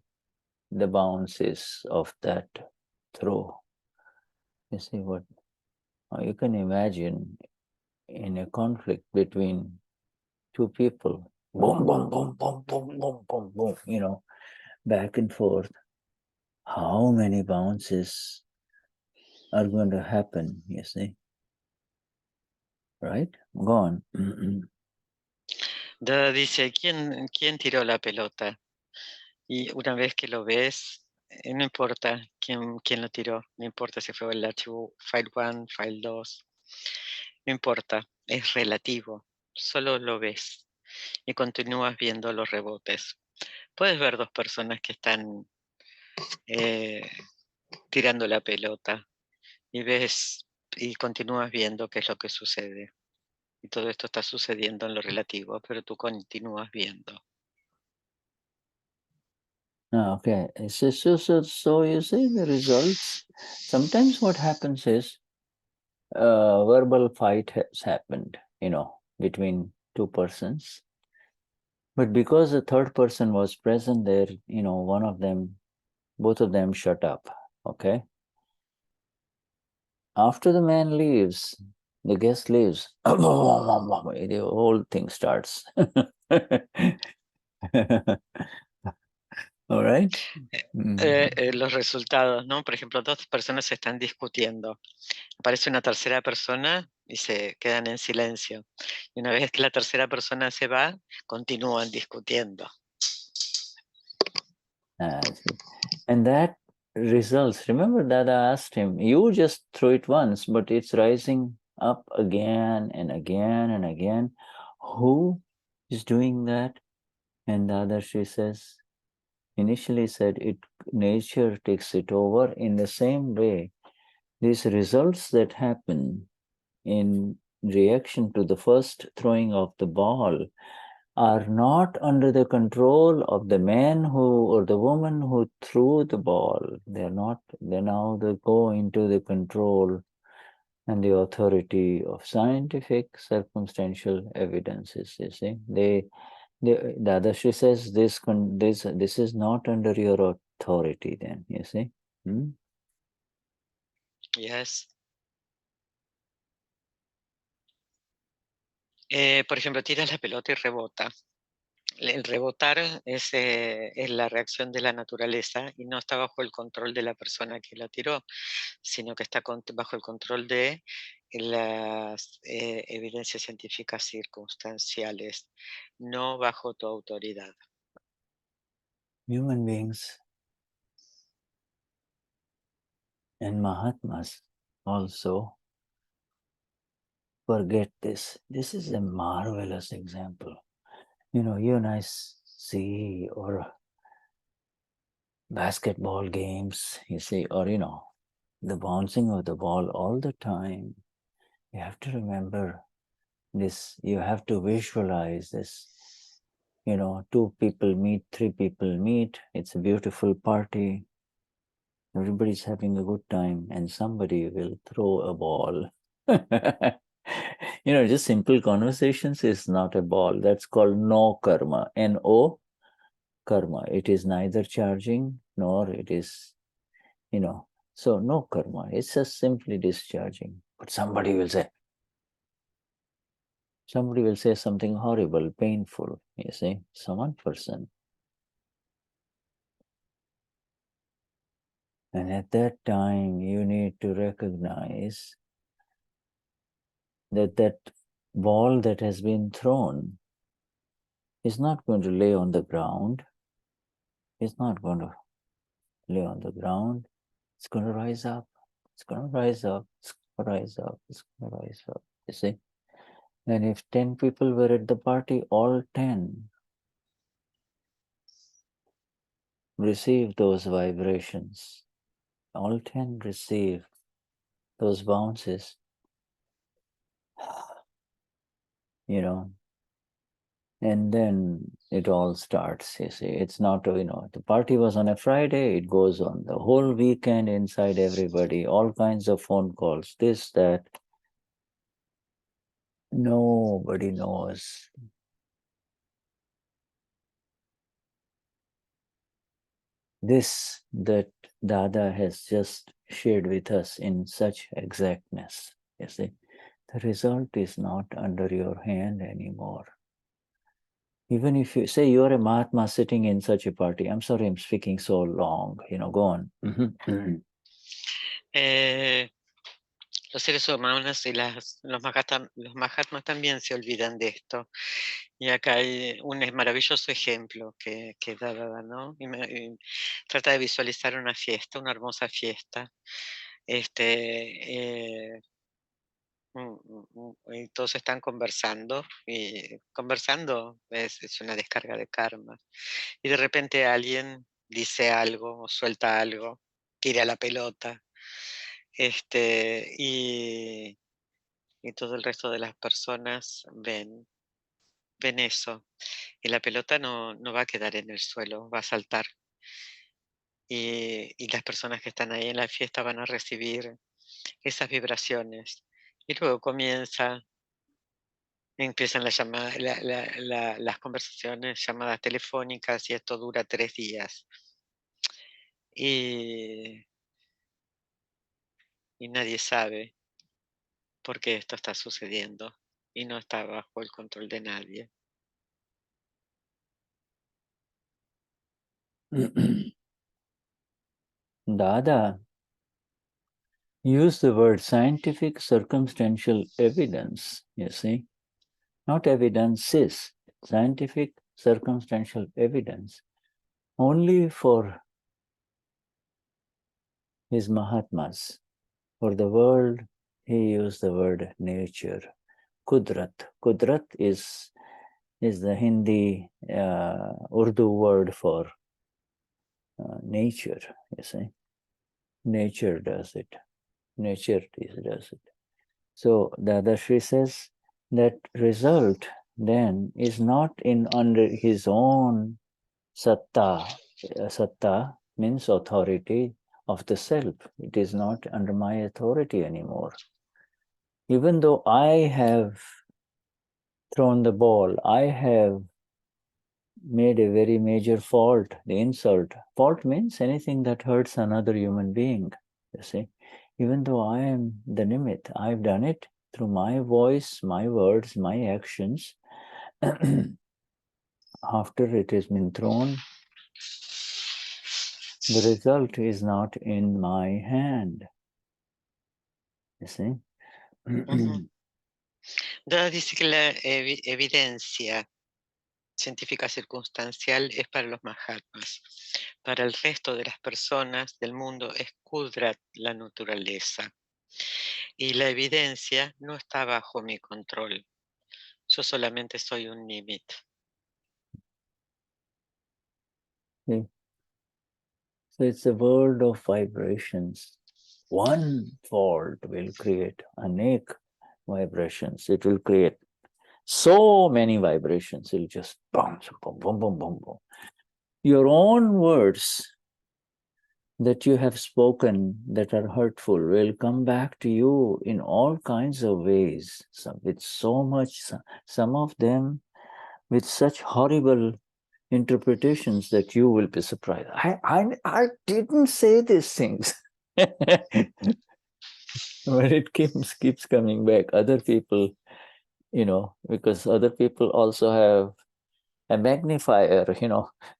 the bounces of that throw. You see what you can imagine in a conflict between two people, boom, boom, boom, boom, boom, boom, boom, boom, back and forth. How many bounces are going to happen, you see? Right? Go on. Dice, ¿quién tiró la pelota? Y una vez que lo ves, no importa quién lo tiró, no importa si fue el archivo file 1, file 2, no importa, es relativo, solo lo ves y continúas viendo los rebotes. Puedes ver dos personas que están tirando la pelota y ves y continúas viendo qué es lo que sucede. Y todo esto está sucediendo en lo relativo, pero tú continúas viendo. Okay, so you see the results. Sometimes what happens is verbal fight has happened, between two persons. But because the third person was present there, both of them shut up, okay? After the man leaves, the guest leaves, the whole thing starts. All right? Los resultados, ¿no? Por ejemplo, dos personas se están discutiendo. Aparece una tercera persona y se quedan en silencio. Y una vez que la tercera persona se va, continúan discutiendo. And that results, remember that I asked him, you just throw it once, but it's rising up again and again and again. Who is doing that? And Dadashri says, initially said, nature takes it over. In the same way, these results that happen in reaction to the first throwing of the ball are not under the control of the man or the woman who threw the ball. They go into the control and the authority of scientific circumstantial evidences. You see, the Dadashri says this is not under your authority. Then you see. Yes. Por ejemplo, tiras la pelota y rebota. El rebotar es la reacción de la naturaleza y no está bajo el control de la persona que la tiró, sino que está bajo el control de las evidencias científicas circunstanciales, no bajo tu autoridad. Human beings and Mahatmas also forget this. This is a marvelous example. You and I see, or basketball games, you see, or, the bouncing of the ball all the time. You have to remember this. You have to visualize this. 2 people meet, 3 people meet. It's a beautiful party. Everybody's having a good time, and somebody will throw a ball. Just simple conversations is not a ball. That's called no karma. N-O karma. It is neither charging nor it is, so no karma. It's just simply discharging. But somebody will say something horrible, painful, you see, one person. And at that time, you need to recognize that ball that has been thrown is not going to lay on the ground. It's not going to lay on the ground. It's going to rise up. It's going to rise up. It's going to rise up. It's going to rise up. You see? And if 10 people were at the party, all 10 receive those vibrations. All 10 receive those bounces. And then it all starts, you see. It's not, the party was on a Friday, it goes on the whole weekend inside everybody, all kinds of phone calls, this, that. Nobody knows. This that Dada has just shared with us in such exactness, you see. The result is not under your hand anymore. Even if you say you're a Mahatma sitting in such a party, I'm sorry I'm speaking so long, go on. Los seres humanos y los Mahatmas también se olvidan de esto. Y acá hay un maravilloso ejemplo que da Dada, ¿no? Y trata de visualizar una fiesta, una hermosa fiesta. Y todos están conversando, y conversando es una descarga de karma. Y de repente alguien dice algo, o suelta algo, tira la pelota, y todo el resto de las personas ven eso. Y la pelota no va a quedar en el suelo, va a saltar. Y las personas que están ahí en la fiesta van a recibir esas vibraciones. Y luego empiezan las conversaciones, llamadas telefónicas, y esto dura 3 días. Y nadie sabe por qué esto está sucediendo, y no está bajo el control de nadie. Dada use the word scientific circumstantial evidence, you see. Not evidences, scientific circumstantial evidence. Only for his Mahatmas. For the world, he used the word nature. Kudrat. Kudrat is the Hindi, Urdu word for nature, you see. Nature does it. Nature does it. So Dadashri says that result then is not under his own satta. Satta means authority of the self. It is not under my authority anymore. Even though I have thrown the ball, I have made a very major fault, the insult. Fault means anything that hurts another human being, you see. Even though I am the nimit, I've done it through my voice, my words, my actions. After it has been thrown, the result is not in my hand. You see? Dada dice que la evidencia científica circunstancial es para los Mahatmas. Para el resto de las personas del mundo es Kudrat, la naturaleza. Y la evidencia no está bajo mi control. Yo solamente soy un nimit. See? So it's a world of vibrations. One fault will create anek vibrations. It will create so many vibrations. It'll just bounce, boom, boom, boom, boom, boom. Your own words that you have spoken that are hurtful will come back to you in all kinds of ways. With so much, some of them with such horrible interpretations that you will be surprised. I didn't say these things. But it keeps coming back. Other people, because other people also have a magnifier,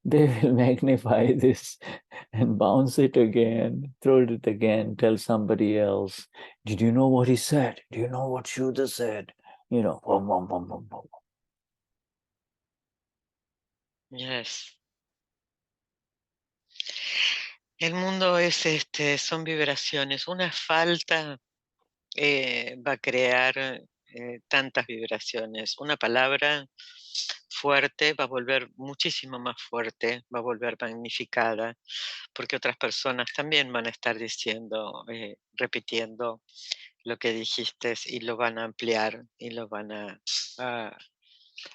they will magnify this and bounce it again, throw it again, tell somebody else, did you know what he said? Do you know what Shuddha said? Boom, boom, boom, boom, boom. Yes. El mundo es son vibraciones. Una falta va a crear tantas vibraciones. Una palabra fuerte va a volver muchísimo más fuerte, va a volver magnificada, porque otras personas también van a estar diciendo, repitiendo lo que dijiste, y lo van a ampliar y lo van a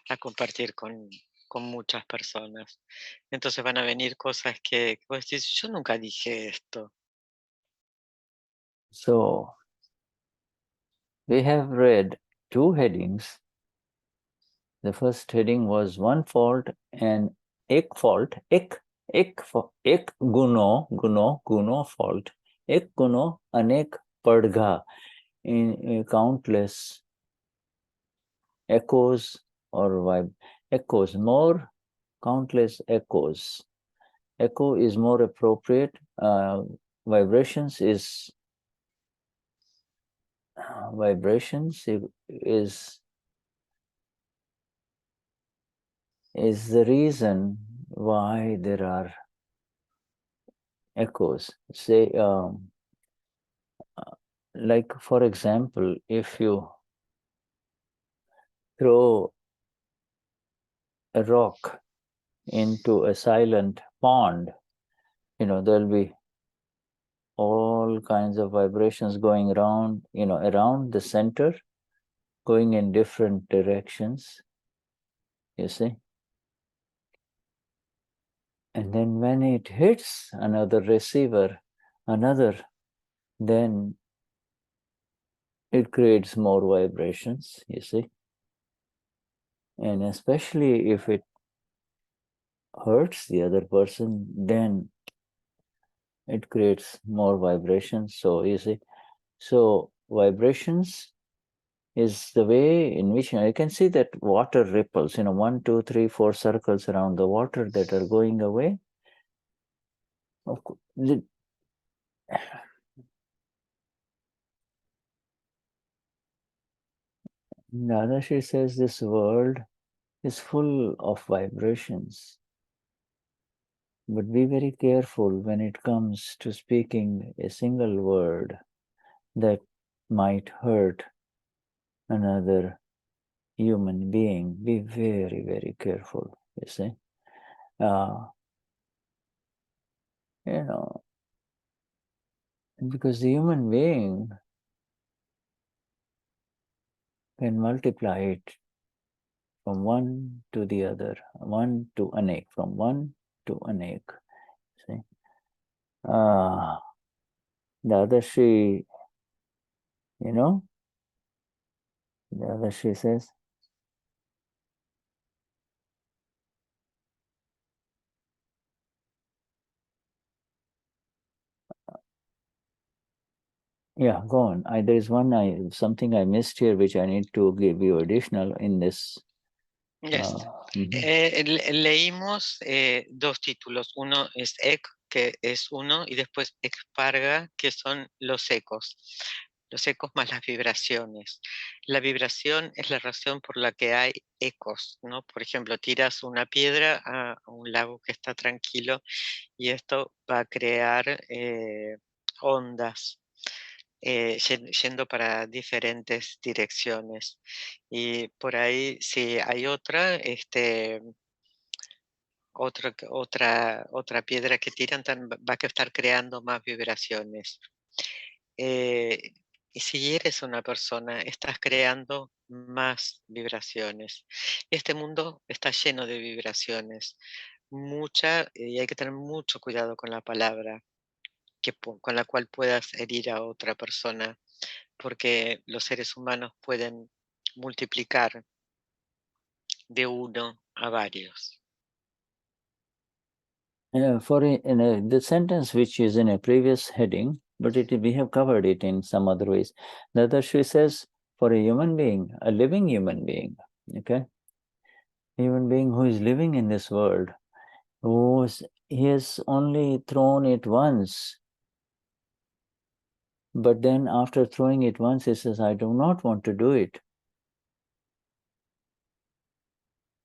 a compartir con muchas personas. Entonces van a venir cosas que vos decís, yo nunca dije esto. So, we have read two headings. The first heading was one fault and ek fault, ek guno fault, ek guno anek padga, in countless echoes or echoes, more countless echoes. Echo is more appropriate. Vibrations is the reason why there are echoes. Say, like for example, if you throw a rock into a silent pond, there'll be all kinds of vibrations going around, around the center, going in different directions, you see. And then when it hits another receiver, then it creates more vibrations, you see. And especially if it hurts the other person, then it creates more vibrations. So you see, so vibrations is the way in which you can see that water ripples, 1, 2, 3, 4 circles around the water that are going away. Of course, Dadashri says this world is full of vibrations. But be very careful when it comes to speaking a single word that might hurt another human being. Be very, very careful, you see. Because the human being can multiply it from one to the other, one to anek, from one to anek. See? Dadashri, Dadashri says, yeah, go on. There is something I missed here, which I need to give you additional in this. Yes. Leímos dos títulos. Uno es ek, que es uno, y después exparga, que son los ecos. Los ecos más las vibraciones. La vibración es la razón por la que hay ecos, ¿no? Por ejemplo, tiras una piedra a un lago que está tranquilo y esto va a crear ondas. Yendo para diferentes direcciones. Y por ahí, si hay otra piedra que tiran, va a estar creando más vibraciones. Y si eres una persona, estás creando más vibraciones. Este mundo está lleno de vibraciones, y hay que tener mucho cuidado con la palabra con la cual puedas herir a otra persona, porque los seres humanos pueden multiplicar de uno a varios. The sentence which is in a previous heading, but we have covered it in some other ways. Dadashri says, for a human being, a living human being, okay, a human being who is living in this world, he has only thrown it once. But then after throwing it once, he says, I do not want to do it.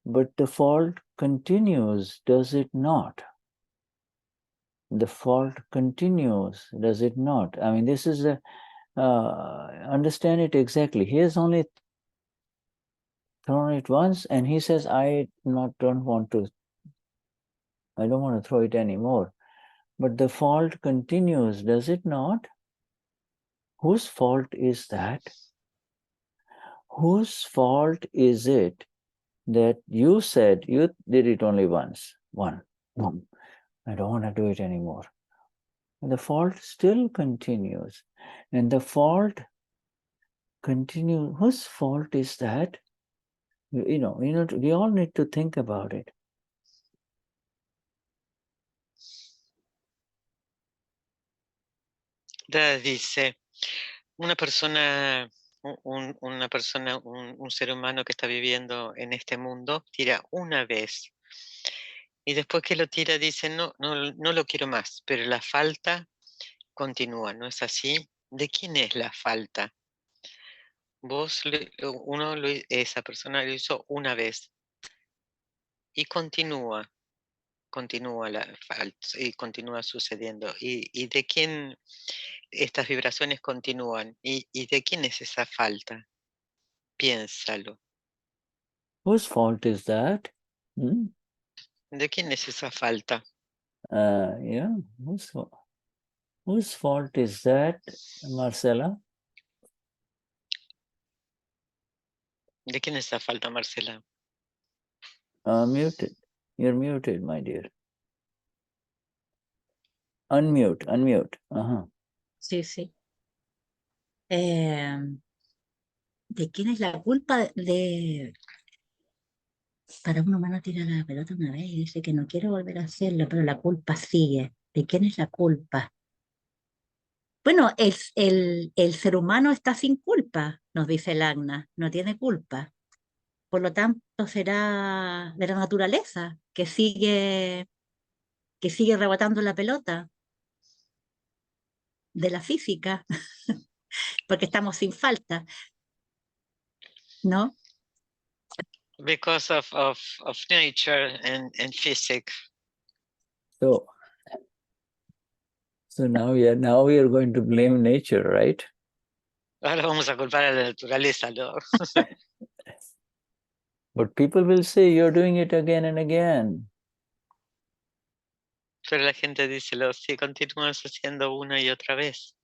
But the fault continues, does it not? The fault continues, does it not? I mean, this is understand it exactly. He has only thrown it once and he says, I don't want to throw it anymore. But the fault continues, does it not? Whose fault is that? Whose fault is it that you said you did it only once. One. I don't want to do it anymore. And the fault still continues. And the fault continues. Whose fault is that? We all need to think about it. Dice, una persona, un ser humano que está viviendo en este mundo, tira una vez. Y después que lo tira dice, no lo quiero más, pero la falta continúa, ¿no es así? ¿De quién es la falta? Esa persona lo hizo una vez y continúa la falta y continúa sucediendo. ¿Y de quién estas vibraciones continúan? ¿Y de quién es esa falta? Piénsalo. Whose fault is that? ¿De quién es esa falta? Yeah, whose fault is that, Marcela? ¿De quién es esa falta, Marcela? Muted. You're muted, my dear. Unmute. Sí, sí. ¿De quién es la culpa de... Para un humano tirar la pelota una vez y dice que no quiere volver a hacerlo, pero la culpa sigue. ¿De quién es la culpa? Bueno, el ser humano está sin culpa, nos dice el Agna, no tiene culpa. Por lo tanto, será de la naturaleza que sigue rebotando la pelota, de la física, porque estamos sin falta, ¿no? Because of nature and physics. So now we are going to blame nature, right? Ahora vamos a culpar a la naturaleza, ¿no? But people will say you're doing it again and again. Pero la gente dice, sí, continúas haciendo una y otra vez.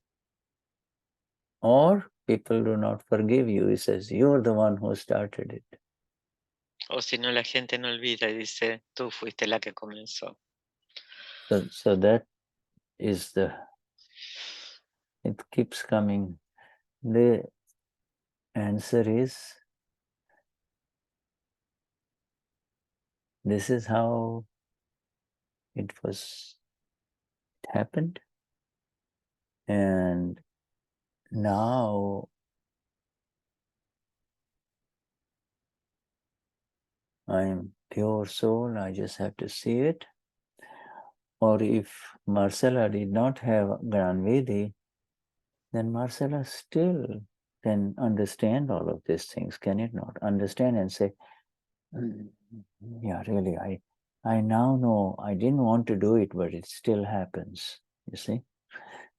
Or people do not forgive you. He says, you're the one who started it. O si no, la gente no olvida y dice, tú fuiste la que comenzó. So that is it keeps coming. The answer is, this is how it happened. And now I'm pure soul, I just have to see it. Or if Marcela did not have Gnani, then Marcela still can understand all of these things, can it not? Understand and say, yeah, really, I now know I didn't want to do it, but it still happens, you see?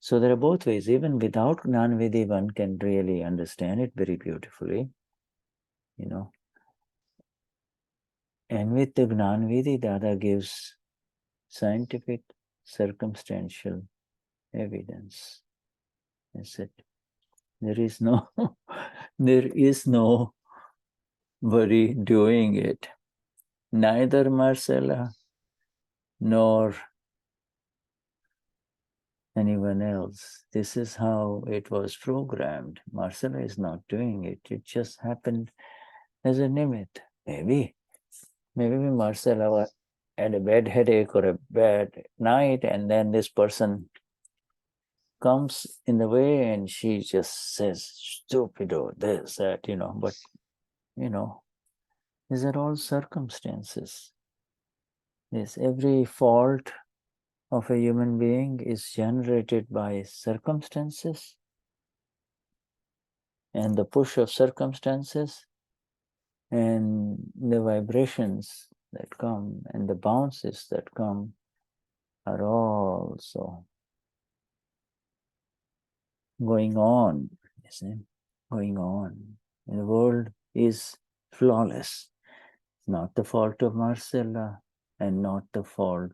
So there are both ways. Even without Gnani, one can really understand it very beautifully, you know. And with the Gnani, the other gives scientific, circumstantial evidence. That's it. There is nobody doing it. Neither Marcela nor anyone else. This is how it was programmed. Marcela is not doing it. It just happened as a nimit. Maybe Marcela had a bad headache or a bad night, and then this person comes in the way and she just says, stupido, this, that, but, these are all circumstances. Yes, every fault of a human being is generated by circumstances, and the push of circumstances and the vibrations that come and the bounces that come are also going on, you see, going on. And the world is flawless. Not the fault of Marcela and not the fault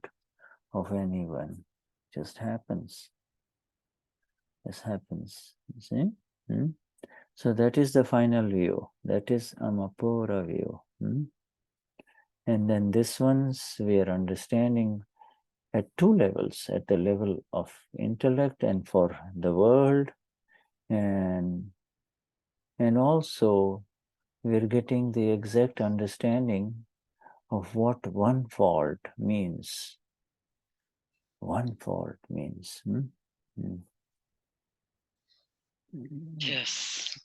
of anyone. Just happens. Just happens, you see. So that is the final view. That is Amapura view. And then this one's we are understanding at two levels, at the level of intellect and for the world, and also we're getting the exact understanding of what one fault means. One fault means. Yes.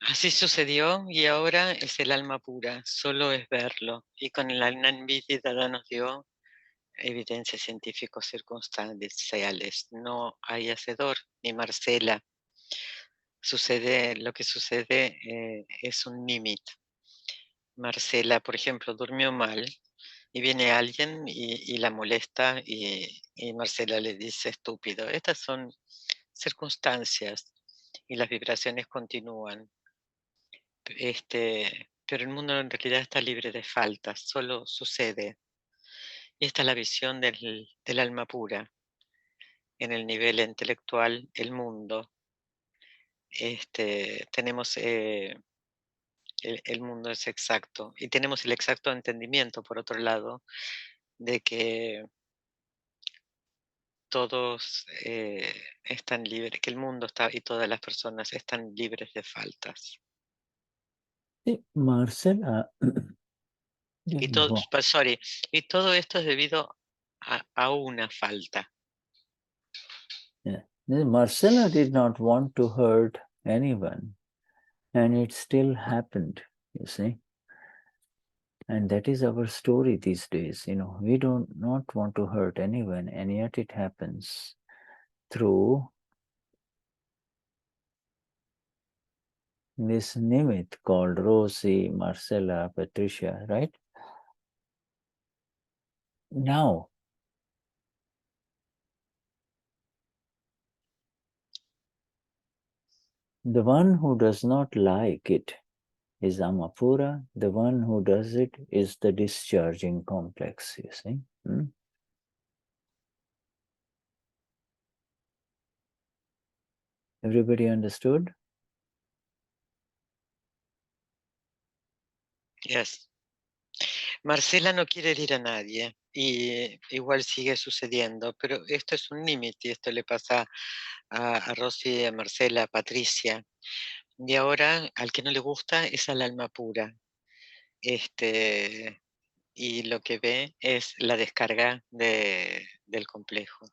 Así sucedió y ahora es el alma pura, solo es verlo. Y con el anami nos dio evidencias científicos circunstanciales. No hay hacedor ni Marcela. Lo que sucede es un nimit. Marcela, por ejemplo, durmió mal y viene alguien y la molesta y Marcela le dice estúpido. Estas son circunstancias y las vibraciones continúan. Pero el mundo en realidad está libre de faltas, solo sucede. Y esta es la visión del alma pura. En el nivel intelectual, el mundo. Tenemos el mundo es exacto. Y tenemos el exacto entendimiento, por otro lado, de que todos están libres, que el mundo está y todas las personas están libres de faltas. Sí, Marcela. Y todo esto es debido a una falta. Yeah. Marcela did not want to hurt anyone, and it still happened, you see. And that is our story these days. We don't not want to hurt anyone, and yet it happens through this nimit called Rosie, Marcela, Patricia, right? Now, the one who does not like it is Amapura. The one who does it is the discharging complex, you see. Everybody understood? Yes. Marcela no quiere herir a nadie y igual sigue sucediendo, pero esto es un límite y esto le pasa a Rosy, a Marcela, a Patricia. Y ahora al que no le gusta es al alma pura. Y lo que ve es la descarga del complejo.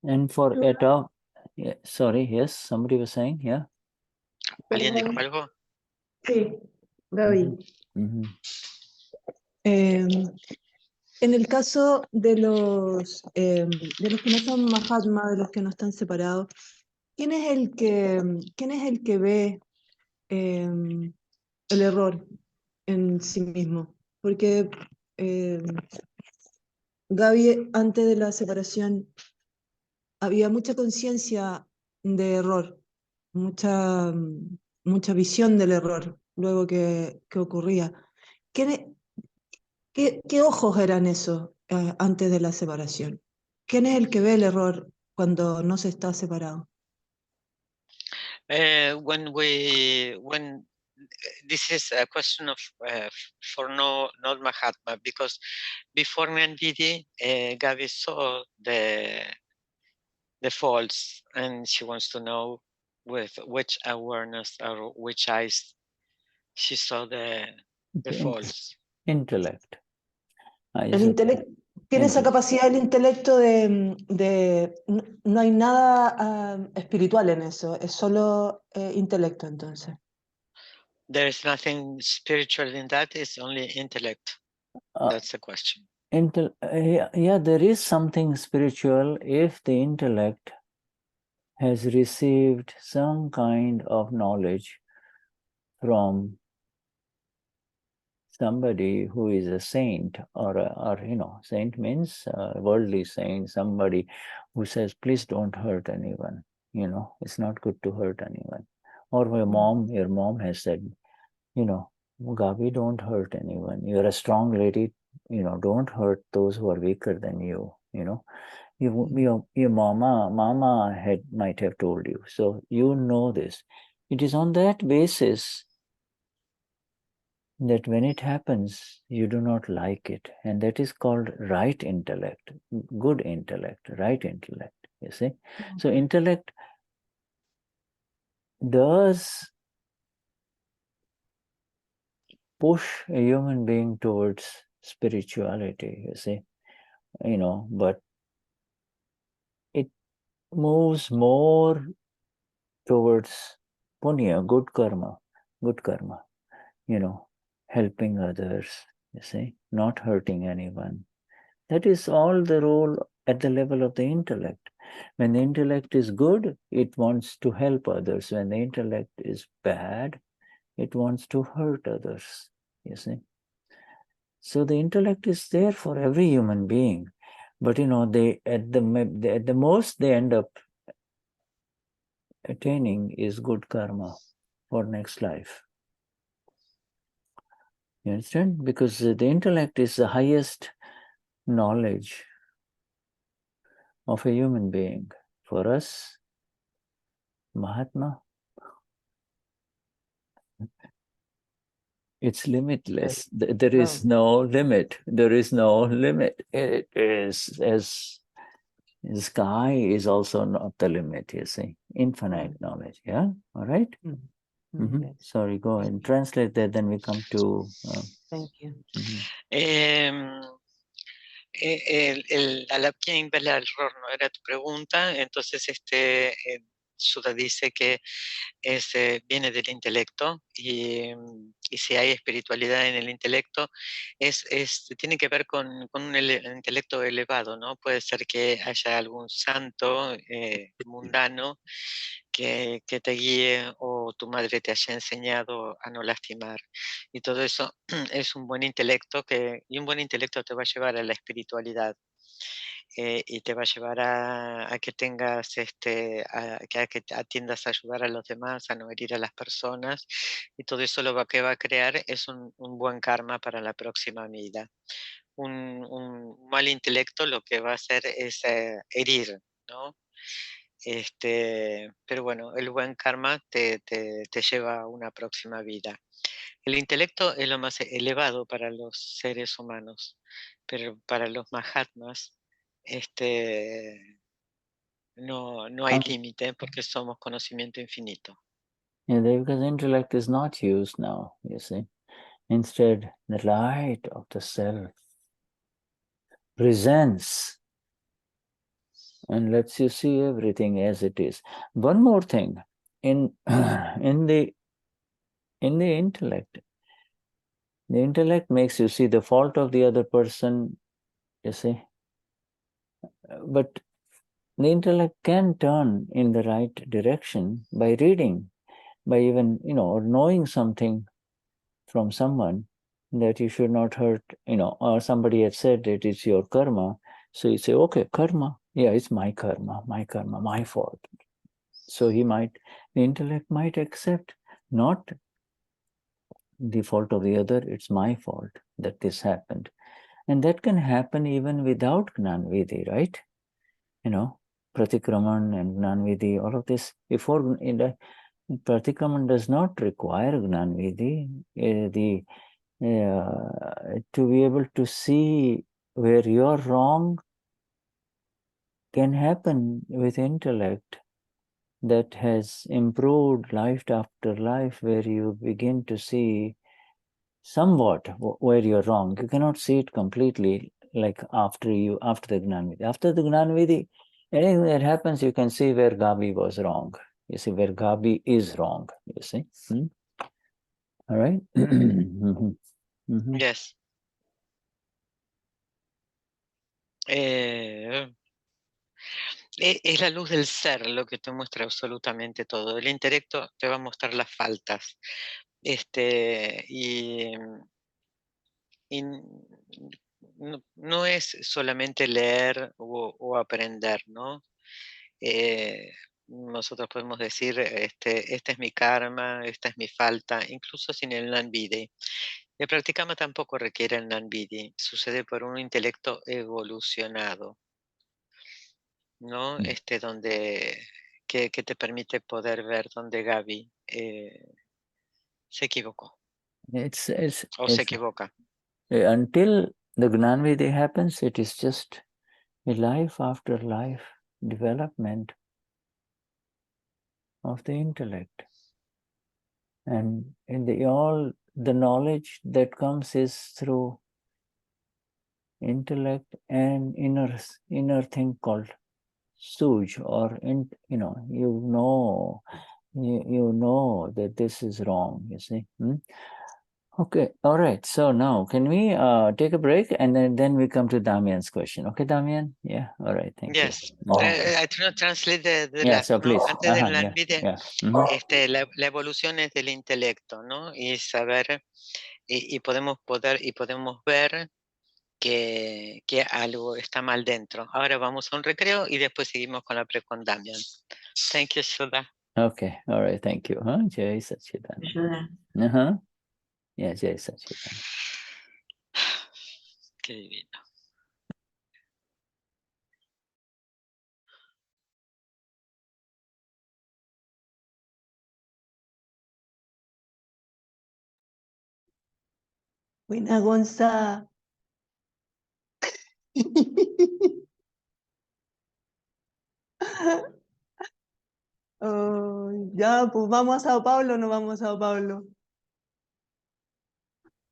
And for it all, yeah, sorry, yes, somebody was saying, yeah. ¿Alguien dijo algo? Sí, Gaby. En el caso de los que no son Mahatma, de los que no están separados, ¿quién es el que ve el error en sí mismo? Porque Gaby, antes de la separación, había mucha conciencia de error, mucha visión del error luego que ocurría. ¿Qué ojos eran esos antes de la separación? ¿Quién es el que ve el error cuando no se está separado? When this is a question of for not Mahatma, because before Nandidi, Gavi saw the faults, and she wants to know with which awareness or which eyes she saw the faults. Intellect. Tiene esa capacidad del intelecto no hay nada espiritual en eso, es solo intelecto entonces. There is nothing spiritual in that, it's only intellect. That's the question. Yeah, there is something spiritual if the intellect has received some kind of knowledge from somebody who is a saint, or saint means worldly saint, somebody who says, please don't hurt anyone. It's not good to hurt anyone. Or your mom has said, Gabi, don't hurt anyone. You're a strong lady, don't hurt those who are weaker than you, Your mama might have told you, so you know this. It is on that basis that when it happens, you do not like it, and that is called right intellect, good intellect, right intellect. You see, so intellect does push a human being towards spirituality. You see, but it moves more towards punya, good karma, helping others, you see, not hurting anyone. That is all the role at the level of the intellect. When the intellect is good, it wants to help others. When the intellect is bad, it wants to hurt others, you see. So the intellect is there for every human being. But they at the most they end up attaining is good karma for next life. You understand? Because the intellect is the highest knowledge of a human being. For us, Mahatma, it's limitless. There is no limit. There is no limit. It is as the sky is also not the limit, you see. Infinite knowledge, yeah? All right? Yes. Sorry, go ahead and translate that, then we come to... Thank you. ¿Quién ve el error? No era tu pregunta. Entonces, Shuddha dice que viene del intelecto y si hay espiritualidad en el intelecto, tiene que ver con un intelecto elevado, ¿no? Puede ser que haya algún santo mundano que te guíe o tu madre te haya enseñado a no lastimar. Y todo eso es un buen intelecto y un buen intelecto te va a llevar a la espiritualidad. Y te va a llevar a que tengas, a que atiendas a ayudar a los demás, a no herir a las personas, y todo eso que va a crear es un buen karma para la próxima vida. Un mal intelecto lo que va a hacer es herir, ¿no? Pero bueno, el buen karma te lleva a una próxima vida. El intelecto es lo más elevado para los seres humanos, pero para los mahatmas no hay límite porque somos conocimiento infinito. Yeah, because intellect is not used now, you see. Instead, the light of the self presents and lets you see everything as it is. One more thing, in the intellect makes you see the fault of the other person, you see. But the intellect can turn in the right direction by reading, by even, or knowing something from someone that you should not hurt, or somebody had said that it's your karma. So you say, okay, karma, yeah, it's my karma, my fault. So the intellect might accept not the fault of the other, it's my fault that this happened. And that can happen even without Gnani Vidhi, right? Pratikraman and Gnani Vidhi, all of this, before Pratikraman does not require Gnani Vidhi, to be able to see where you're wrong can happen with intellect that has improved life after life, where you begin to see somewhat where you're wrong. You cannot see it completely like after the Gnani Vidhi. After the Gnani Vidhi, anything that happens, you can see where Gabi was wrong. You see where Gabi is wrong, you see. All right? Yes. Es la luz del ser lo que te muestra absolutamente todo. El intelecto te va a mostrar las faltas. Y no es solamente leer o aprender, ¿no? Nosotros podemos decir, este es mi karma, esta es mi falta, incluso sin el Gnani. El practicama tampoco requiere el Gnani, sucede por un intelecto evolucionado. ¿no? Que te permite poder ver donde Gaby se equivocó It's o se equivoca. until the Gnanvidhi happens, it is just a life after life development of the intellect. And all the knowledge that comes is through intellect and inner thing called suj, or you know that this is wrong, you see. Okay, all right. So now can we take a break, and then we come to Damian's question. Okay, Damian? Yeah, all right, thank Yes. you. I translate the Yeah, last, so ¿no? please. Antes de la Yeah, olvide, yeah. la evolución es del intelecto, ¿no? Y saber, y podemos ver que algo está mal dentro. Ahora vamos a un recreo y después seguimos con la con Damian. Thank you, Shuddha. Okay, all right, thank you. Jai Satchidananda. Shuddha. Yeah, Jai Satchidananda. Qué divino. Buena Gonza. Oh, ya, pues vamos a Sao Paulo o no vamos a Sao Paulo.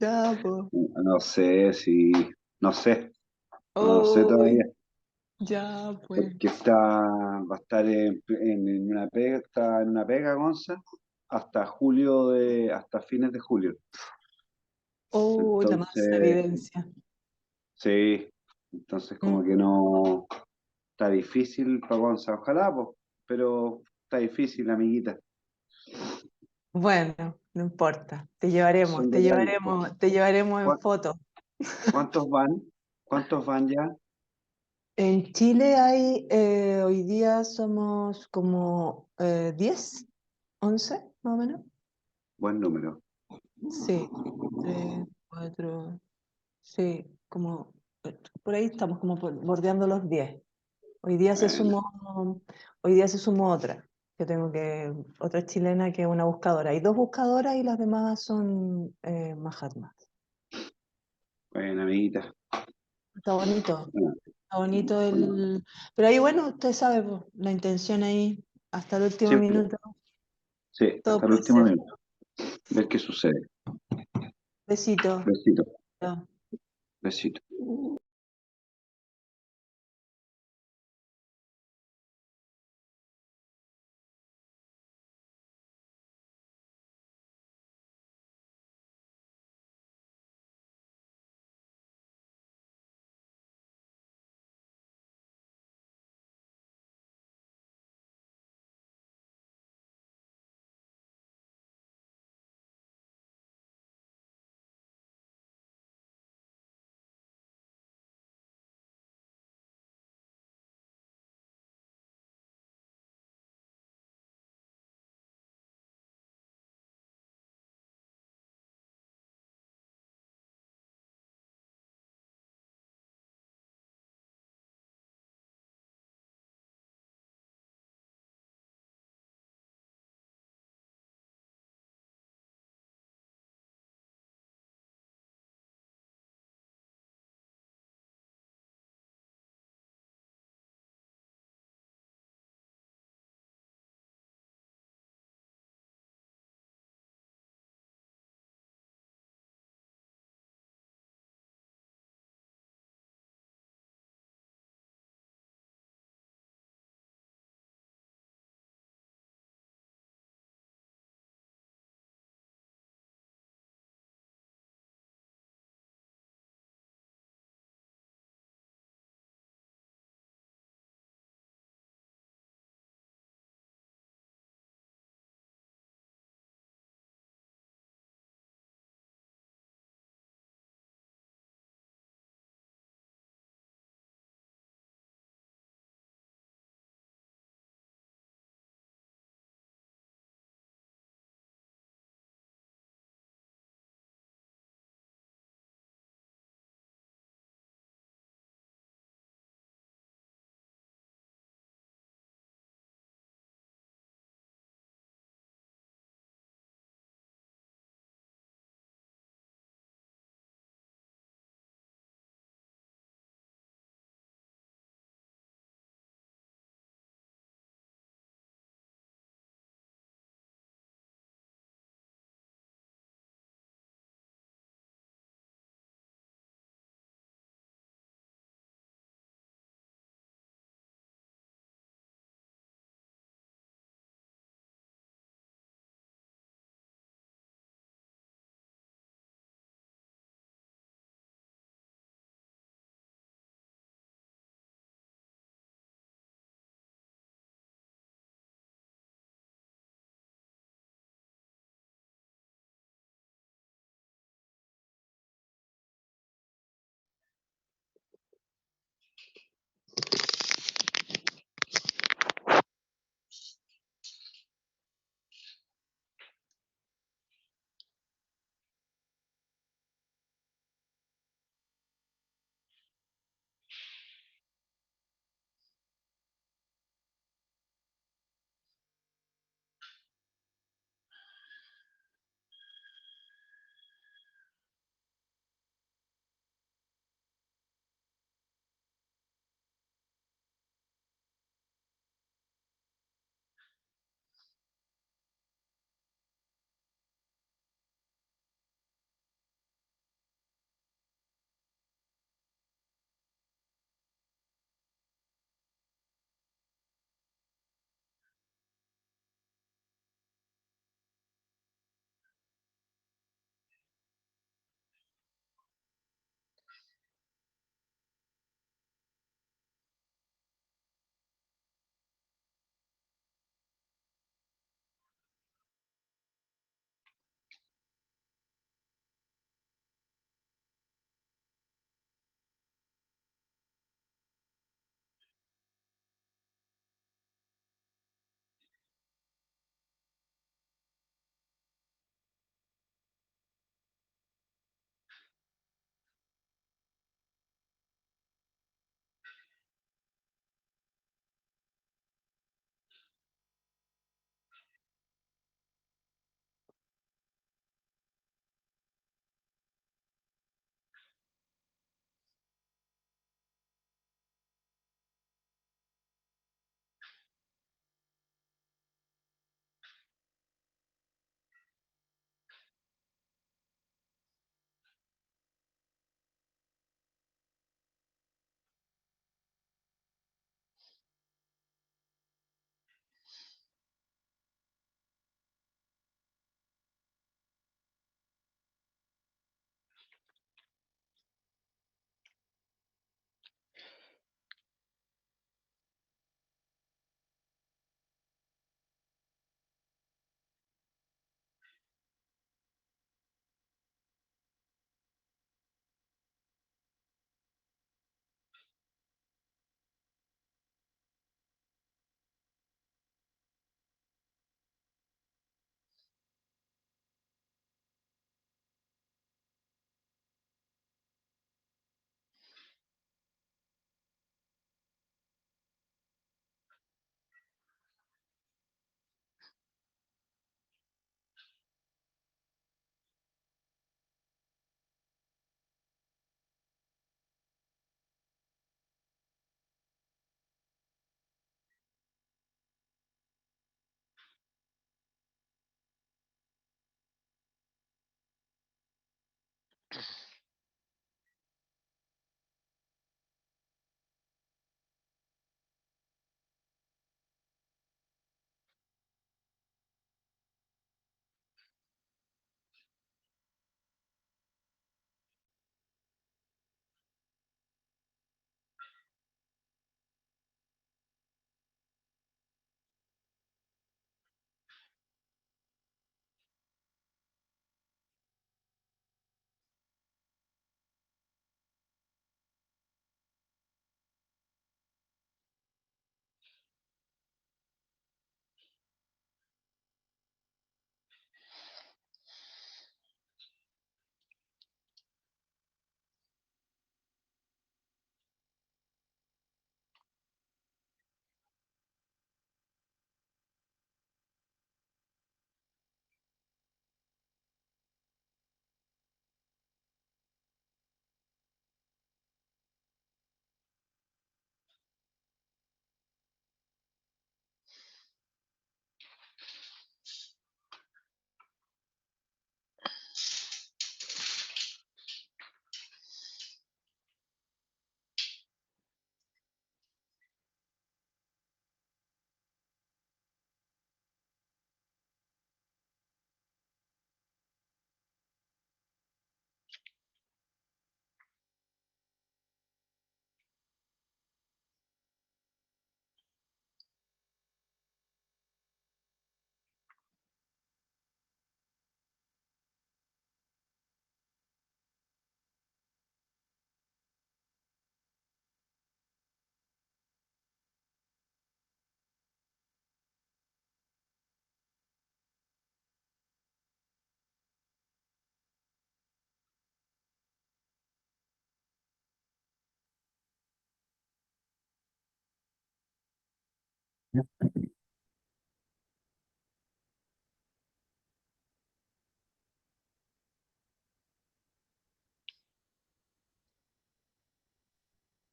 Ya, pues. No sé si, no sé Oh, todavía, ya, pues. porque va a estar en una pega, está en una pega, Gonza, hasta fines de julio. Oh, la masa Entonces, evidencia. sí, entonces como que no, está difícil para Gonza, ojalá, pues, pero está difícil, amiguita. Bueno, no importa. Te llevaremos, Son te detalles, llevaremos, te llevaremos en ¿Cuá- foto. ¿Cuántos van? ¿Cuántos van ya? En Chile hay, hoy día somos como 10, 11, más o menos. Buen número. Sí, 3, 4, sí, como por ahí estamos como bordeando los 10. Hoy día se Bueno, sumó otra, otra chilena que es una buscadora. Hay 2 buscadoras y las demás son Mahatmas. bueno, amiguita. Está bonito, Bueno, está bonito Pero ahí bueno, usted sabe, po, la intención ahí, hasta el último sí, minuto, sí, todo hasta el puede último ser. minuto. Ver qué sucede. Besito. Besito, Chao. besito.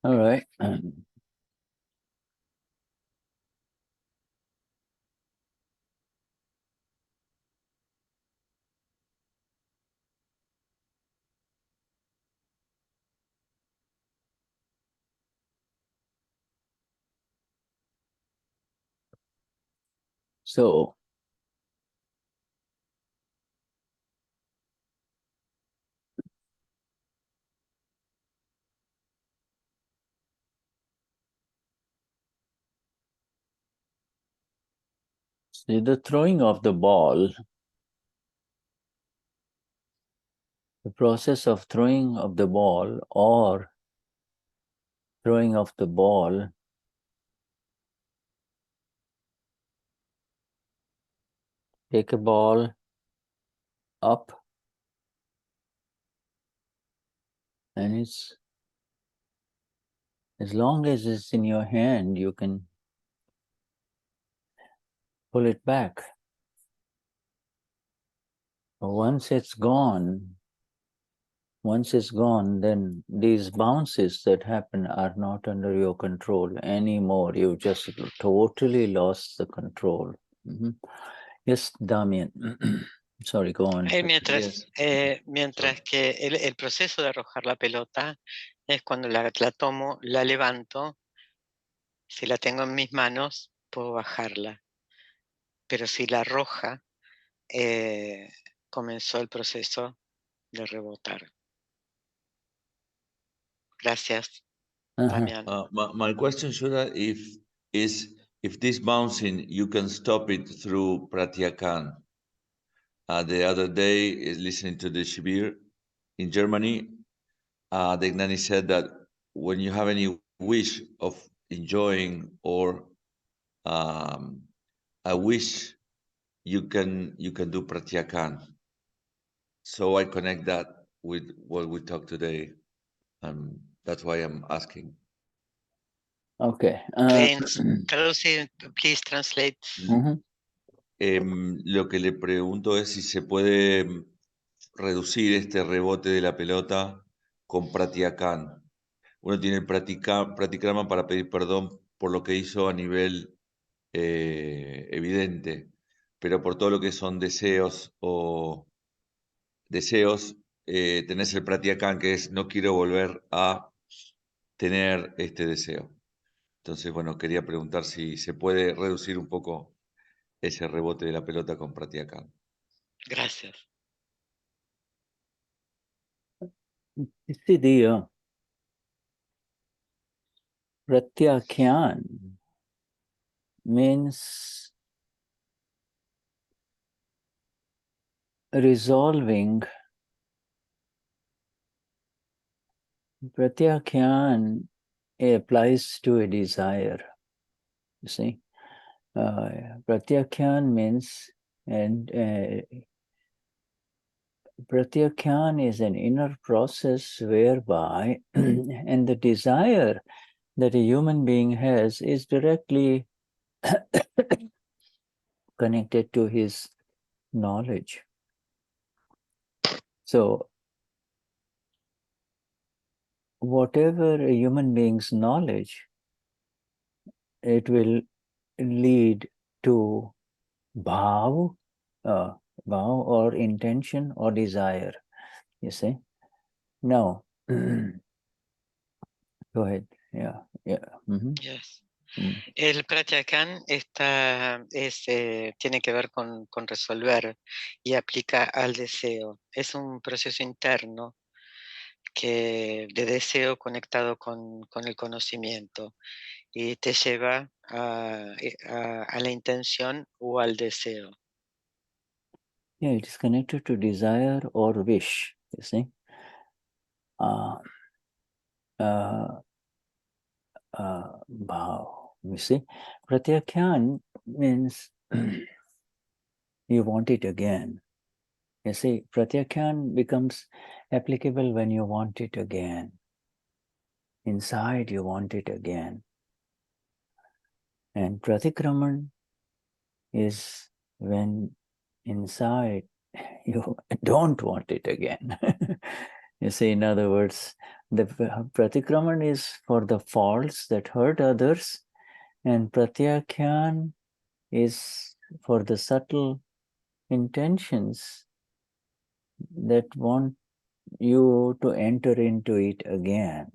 All right. So, see, the throwing of the ball, the process of throwing of the ball or throwing of the ball take a ball up and it's as long as it's in your hand, you can pull it back. Once it's gone, then these bounces that happen are not under your control anymore. You just totally lost the control. Yes, Damian. Sorry, go on. Mientras, mientras que el proceso de arrojar la pelota es cuando la tomo, la levanto, si la tengo en mis manos, puedo bajarla. Pero si la arroja, comenzó el proceso de rebotar. Gracias, Damián. My question, Shuddha, if this bouncing, you can stop it through Pratyakan. The other day, listening to the Shibir in Germany, the Gnani said that when you have any wish of enjoying or a wish, you can do Pratyakan. So I connect that with what we talked today. That's why I'm asking. Okay. Please translate. Lo que le pregunto es si se puede reducir este rebote de la pelota con Pratyakan. Uno tiene el pratikrama para pedir perdón por lo que hizo a nivel evidente, pero por todo lo que son deseos tenés el Pratyakan, que es no quiero volver a tener este deseo. Entonces, bueno, quería preguntar si se puede reducir un poco ese rebote de la pelota con Pratyakan. Gracias. See, the Pratyakyan means resolving. Pratyakyan applies to a desire. You see, Pratyakyan means, and Pratyakyan is an inner process whereby, and the desire that a human being has is directly connected to his knowledge. So, whatever a human being's knowledge, it will lead to bhav, or intention or desire, you see. Now, go ahead. Yeah. Yes. El Pratyakan tiene que ver con resolver y aplica al deseo. Es un proceso interno de deseo conectado con el conocimiento y te lleva a la intención o al deseo. Yeah, it is connected to desire or wish, you see. Bhav, you see. Pratyakyan means you want it again. You see, Pratyakyan becomes applicable when you want it again. Inside, you want it again. And pratikraman is when inside you don't want it again. You see, in other words, the pratikraman is for the faults that hurt others, and pratyakyan is for the subtle intentions that want you to enter into it again.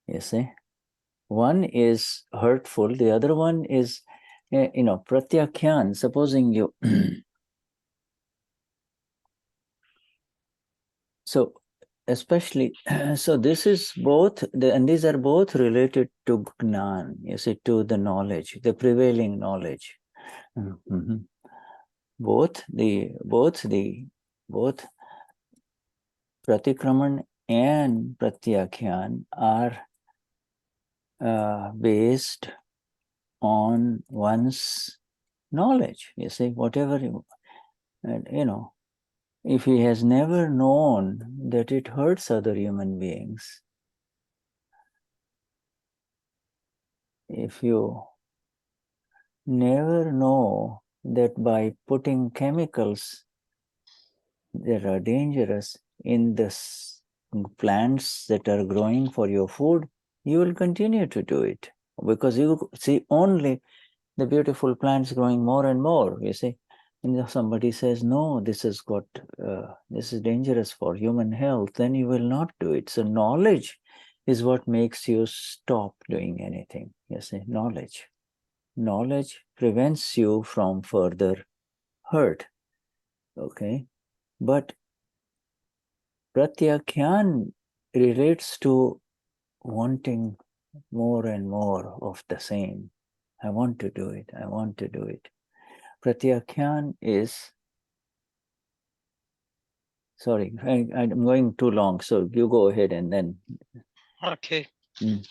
You see, one is hurtful, the other one is, pratyakyan. Supposing you, so especially, so this is both, and these are both related to Gnan, you see, to the knowledge, the prevailing knowledge. Mm-hmm. Both pratikraman and pratyakyan are based on one's knowledge. You see, whatever if he has never known that it hurts other human beings, if you never know that by putting chemicals that are dangerous in the plants that are growing for your food, you will continue to do it because you see only the beautiful plants growing more and more, you see. And if somebody says, no, this is dangerous for human health, then you will not do it. So knowledge is what makes you stop doing anything, you see, knowledge. Knowledge prevents you from further hurt, okay? But pratyakyan relates to wanting more and more of the same. I want to do it, I want to do it. Pratyakyan is, sorry, I'm going too long, so you go ahead and then. Okay. Mm.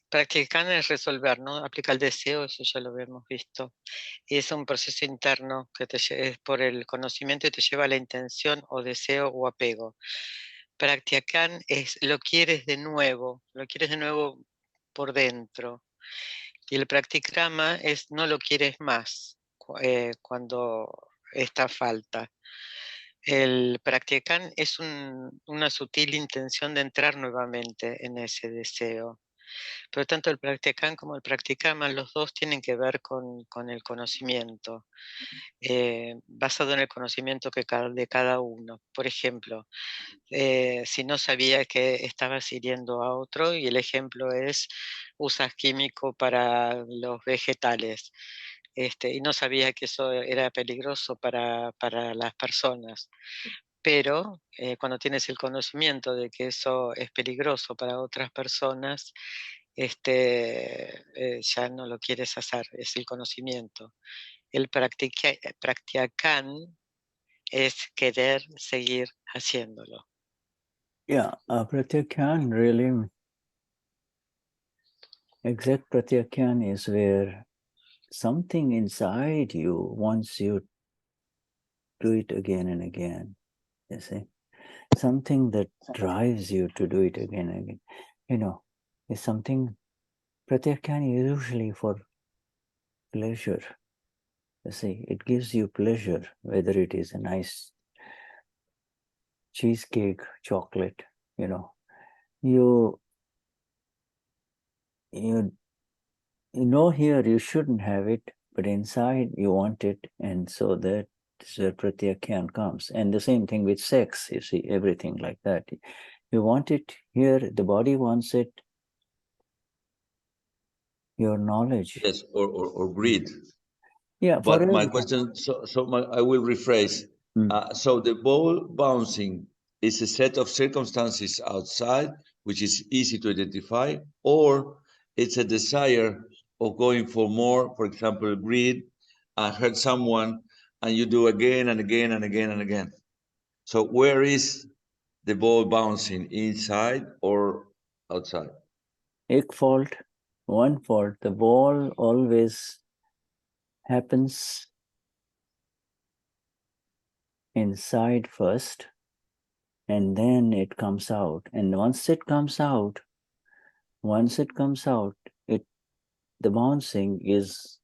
Practican es resolver, ¿no? Aplica el deseo, eso ya lo habíamos visto. Y es un proceso interno que es por el conocimiento y te lleva a la intención o deseo o apego. Practican es lo quieres de nuevo por dentro. Y el practikrama es no lo quieres más cuando está falta. El practican es una sutil intención de entrar nuevamente en ese deseo. Pero tanto el practican como el practicama, los dos tienen que ver con el conocimiento, basado en el conocimiento de cada uno. Por ejemplo, si no sabía que estabas hiriendo a otro, y el ejemplo es, usas químico para los vegetales, y no sabía que eso era peligroso para las personas. Pero cuando tienes el conocimiento de que eso es peligroso para otras personas, ya no lo quieres hacer, es el conocimiento. El practican es querer seguir haciéndolo. Yeah, pratyakyan really, exact pratyakyan is where something inside you wants you to do it again and again, you see. Something that drives you to do it again and again. Is something, pratyakyan is usually for pleasure. You see, it gives you pleasure, whether it is a nice cheesecake, chocolate, you here you shouldn't have it, but inside you want it, and so that is where pratyakyan comes. And the same thing with sex, you see, everything like that. You want it here, the body wants it, your knowledge. Yes, or greed. Yeah, but my question, I will rephrase. So the ball bouncing is a set of circumstances outside, which is easy to identify, or it's a desire of going for more, for example, greed, hurt someone, and you do again and again and again and again. So where is the ball bouncing, inside or outside? One fault, the ball always happens inside first, and then it comes out. And once it comes out, the bouncing is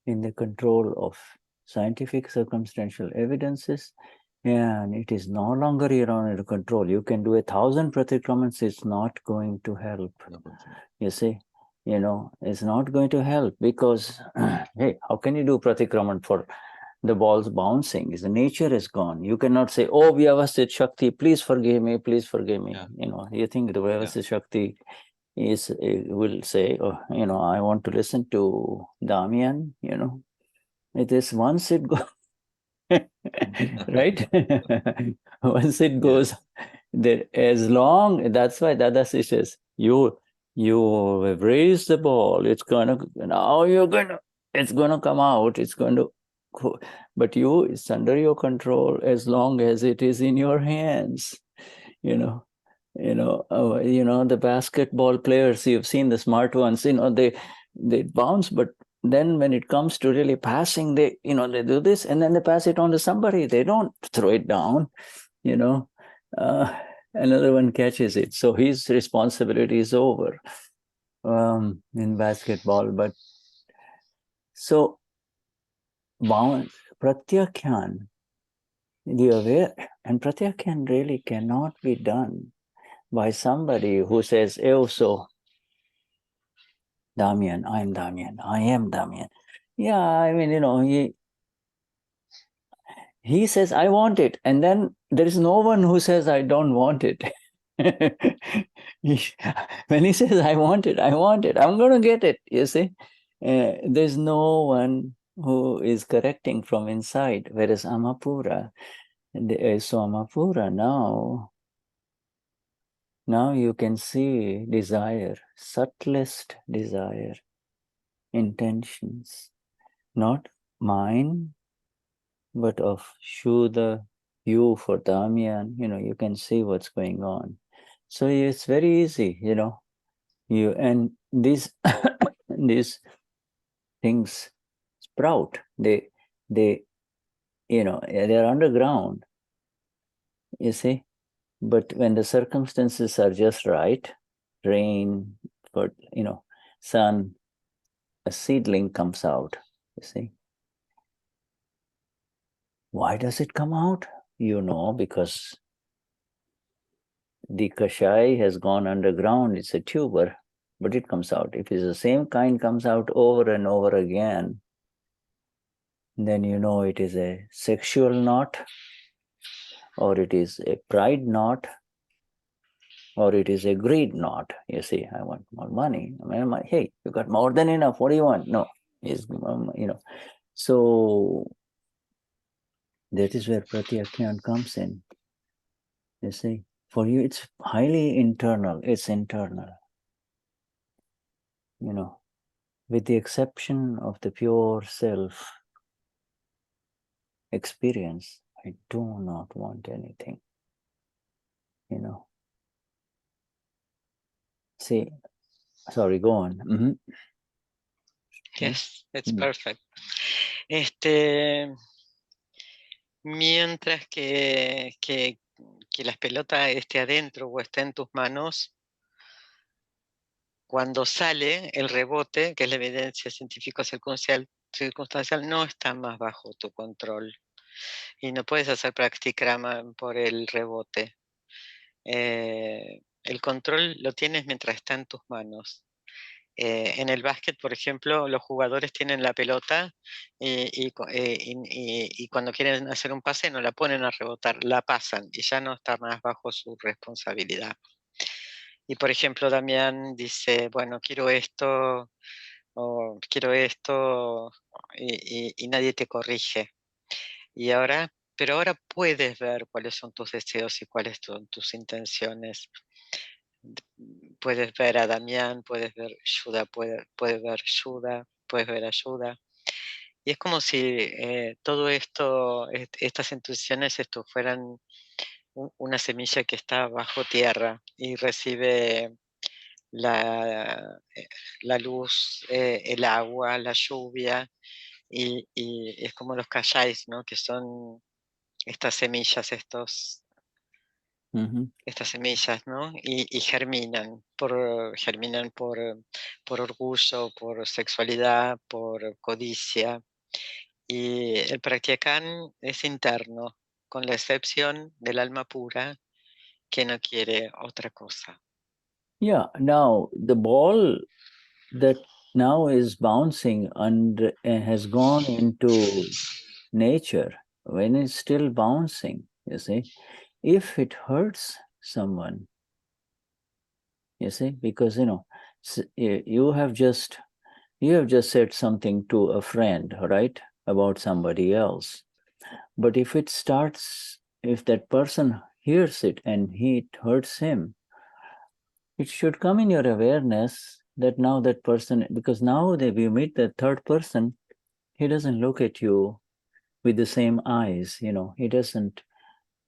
in the control of scientific circumstantial evidences, and it is no longer your own control. You can do 1,000 pratikramans, it's not going to help. You see, it's not going to help because, hey, how can you do pratikraman for the balls bouncing? The nature is gone. You cannot say, oh, Vyavasthit Shakti, please forgive me, please forgive me. Yeah. You think the Vyavasthit Shakti will say, oh, I want to listen to Damian, It is once it goes, right? Once it goes, as long, that's why Dadashri says, you have raised the ball, it's gonna come out, it's going to go, but it's under your control as long as it is in your hands, the basketball players, you've seen the smart ones, they bounce, but then when it comes to really passing, they do this and then they pass it on to somebody. They don't throw it down, another one catches it. So his responsibility is over in basketball. But so pratyakyan, the aware, and pratyakyan really cannot be done by somebody who says, so Damian, I am Damian, I am Damian. Yeah, I mean, he says, I want it. And then there is no one who says, I don't want it. When he says, I want it, I'm going to get it, you see. There's no one who is correcting from inside. Whereas Amapura, so Amapura now you can see desire, subtlest desire, intentions, not mine, but of Shuddha, you for Damian, you can see what's going on. So it's very easy, and these these things sprout. They're underground, you see. But when the circumstances are just right, rain, sun, a seedling comes out, you see. Why does it come out? Because the kashai has gone underground, it's a tuber, but it comes out. If it's the same kind comes out over and over again, then it is a sexual knot, or it is a pride knot, or it is a greed knot. You see, I want more money. Hey, you got more than enough. What do you want? No, So that is where pratyakyan comes in. You see, for you, it's highly internal. It's internal. With the exception of the pure self experience, I do not want anything. See, sorry, go on. Mm-hmm. Yes, it's perfect. Mientras que la pelota esté adentro o esté en tus manos, cuando sale el rebote, que es la evidencia científico-circunstancial, no está más bajo tu control. Y no puedes hacer practikrama por el rebote. El control lo tienes mientras está en tus manos. En el básquet, por ejemplo, los jugadores tienen la pelota y cuando quieren hacer un pase no la ponen a rebotar, la pasan y ya no está más bajo su responsabilidad. Y por ejemplo, Damián dice, bueno, quiero esto, o quiero esto, y nadie te corrige. Pero ahora puedes ver cuáles son tus deseos y cuáles son tus intenciones. Puedes ver a Damián, puedes ver Shuddha, puedes ver Shuddha, puedes ver a Shuddha. Y es como si todo esto, estas intuiciones, fueran una semilla que está bajo tierra y recibe la luz, el agua, la lluvia, y es como los kashais, ¿no? Que son estas semillas, estas semillas, ¿no? Y germinan por orgullo, por sexualidad, por codicia. Y el practiacán es interno, con la excepción del alma pura, que no quiere otra cosa. Yeah, now the ball that now is bouncing and has gone into nature, when it's still bouncing, you see, if it hurts someone, you see, because you have just said something to a friend, right, about somebody else. But if that person hears it and it hurts him, it should come in your awareness that now that person, because now that you meet the third person, he doesn't look at you with the same eyes, he doesn't,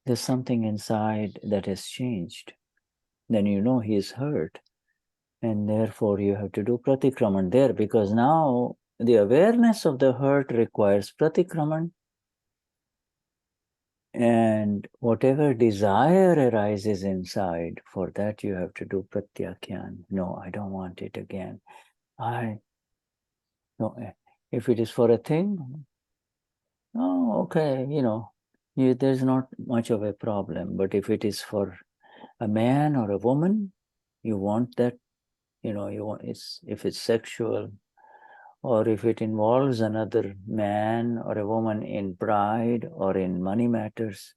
there's something inside that has changed. Then he is hurt. And therefore you have to do pratikraman there, because now the awareness of the hurt requires pratikraman. And whatever desire arises inside, for that you have to do pratyakyan. No, I don't want it again. No, if it is for a thing, oh, okay, there's not much of a problem. But if it is for a man or a woman, you want that, if it's sexual, or if it involves another man or a woman in pride or in money matters,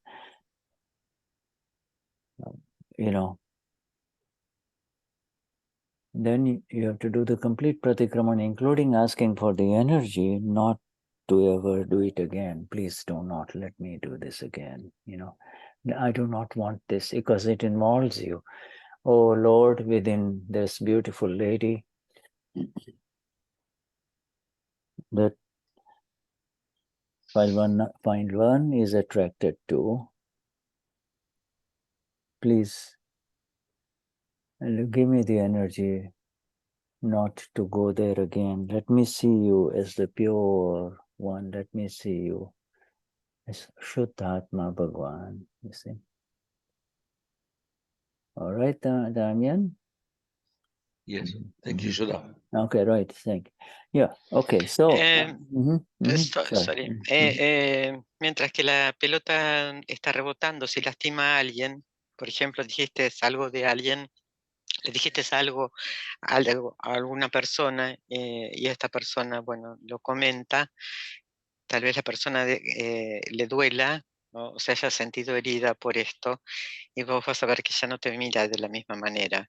then you have to do the complete pratikraman, including asking for the energy not to ever do it again. Please do not let me do this again. I do not want this, because it involves you. Oh Lord, within this beautiful lady that find one is attracted to, please give me the energy not to go there again. Let me see you as the pure one. Let me see you as Vishuddhatma Bhagwan, you see. All right, Damian? Yes, thank you, Shuddha. Okay, right, thank you. Yeah, okay, so... Sorry. Mientras que la pelota está rebotando, si lastima a alguien, por ejemplo, dijiste algo de alguien, le dijiste algo a alguna persona y esta persona, bueno, lo comenta, tal vez la persona le duela, ¿no? O se haya sentido herida por esto, y vos vas a ver que ya no te mira de la misma manera.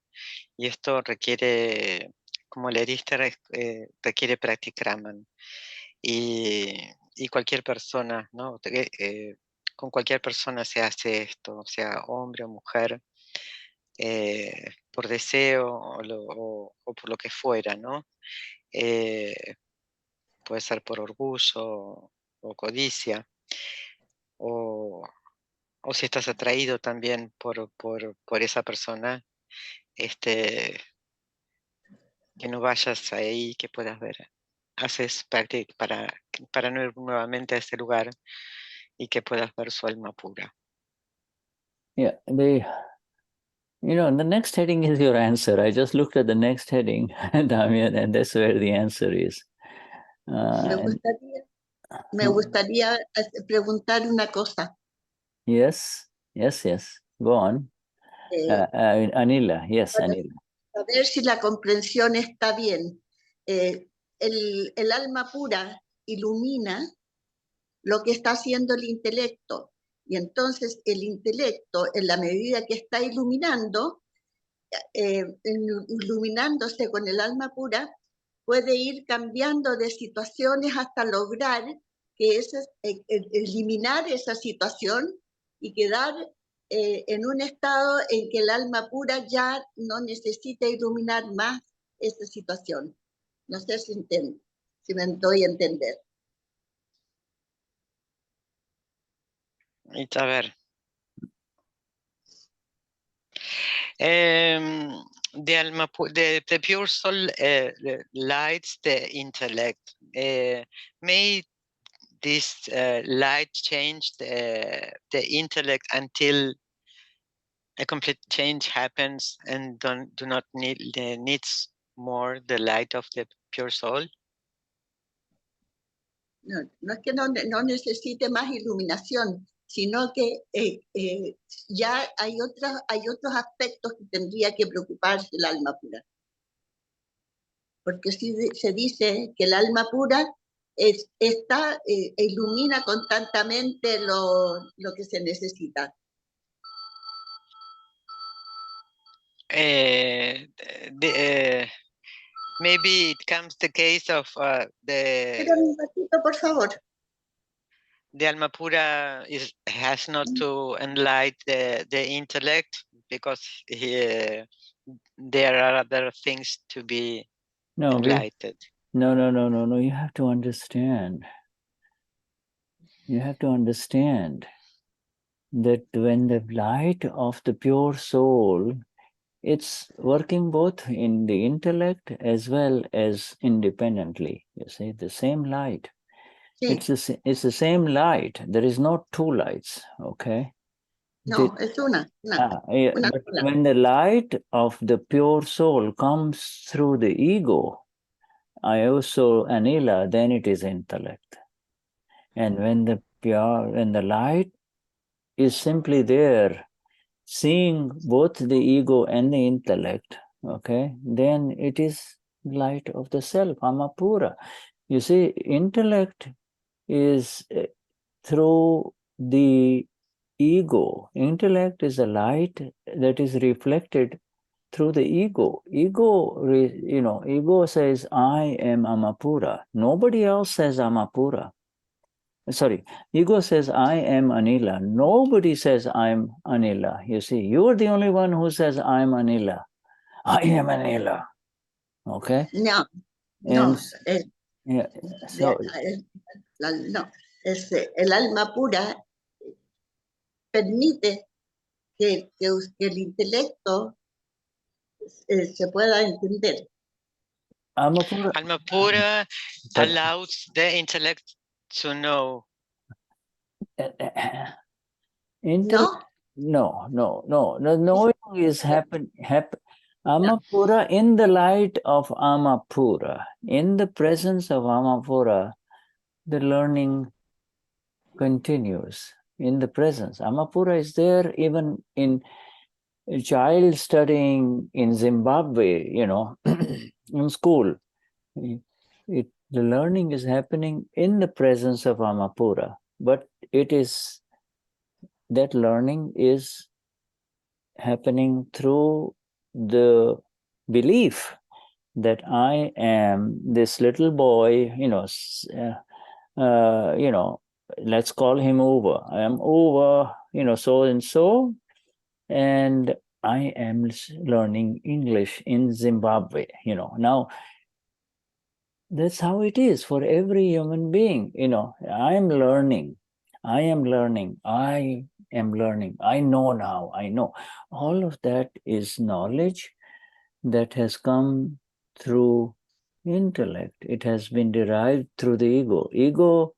Y esto requiere, como le heriste, requiere pratikraman. Y cualquier persona, ¿no? Con cualquier persona se hace esto, sea hombre o mujer, por deseo o por lo que fuera, ¿no? Puede ser por orgullo o codicia, o si estás atraído también por esa persona, que no vayas ahí, que puedas ver. Haces práctica para no ir nuevamente a ese lugar y que puedas ver su alma pura. Yeah, the next heading is your answer. I just looked at the next heading, Damian, and that's where the answer is. Me gustaría preguntar una cosa. Yes. Go on. Anila, yes, Anila. A ver si la comprensión está bien. El alma pura ilumina lo que está haciendo el intelecto. Y entonces el intelecto, en la medida que está iluminándose con el alma pura, puede ir cambiando de situaciones hasta lograr que eliminar esa situación y quedar en un estado en que el alma pura ya no necesita iluminar más esa situación. No sé si me doy a entender. A ver. The pure soul lights the intellect. May this light change the intellect until a complete change happens and do not needs more the light of the pure soul? No, no es que no necesite más iluminación, sino que ya hay otros aspectos que tendría que preocuparse el alma pura. Porque si se dice que el alma pura ilumina constantemente lo que se necesita. Maybe it comes the case of Espera un ratito, por favor. The alma pura has not to enlighten the intellect because there are other things to be enlightened. No. You have to understand. You have to understand that when the light of the pure soul, it's working both in the intellect as well as independently. You see, the same light. Sí. It's the same light. There is not two lights, okay? No, es una. But when the light of the pure soul comes through the ego, I also anila, then it is intellect. And when the light is simply there, seeing both the ego and the intellect, okay, then it is light of the self, amapura. You see, intellect is through the ego. Intellect is a light that is reflected through the ego. Ego says, I am amapura. Nobody else says amapura. Sorry, ego says, I am anila. Nobody says, I'm anila. You see, you're the only one who says, I'm anila. I am anila. Okay? No. No. El alma pura permite que el intelecto se pueda entender. Alma pura allows the intellect to know. No. The knowing is happen. Amapura, in the light of Amapura, in the presence of Amapura, the learning continues. In the presence, Amapura is there even in a child studying in Zimbabwe, in school. The learning is happening in the presence of Amapura, but that learning is happening through the belief that I am this little boy, let's call him Over. I am Over, so and so, and I am learning English in Zimbabwe, Now, that's how it is for every human being, I am learning. I know now, I know. All of that is knowledge that has come through intellect. It has been derived through the ego. Ego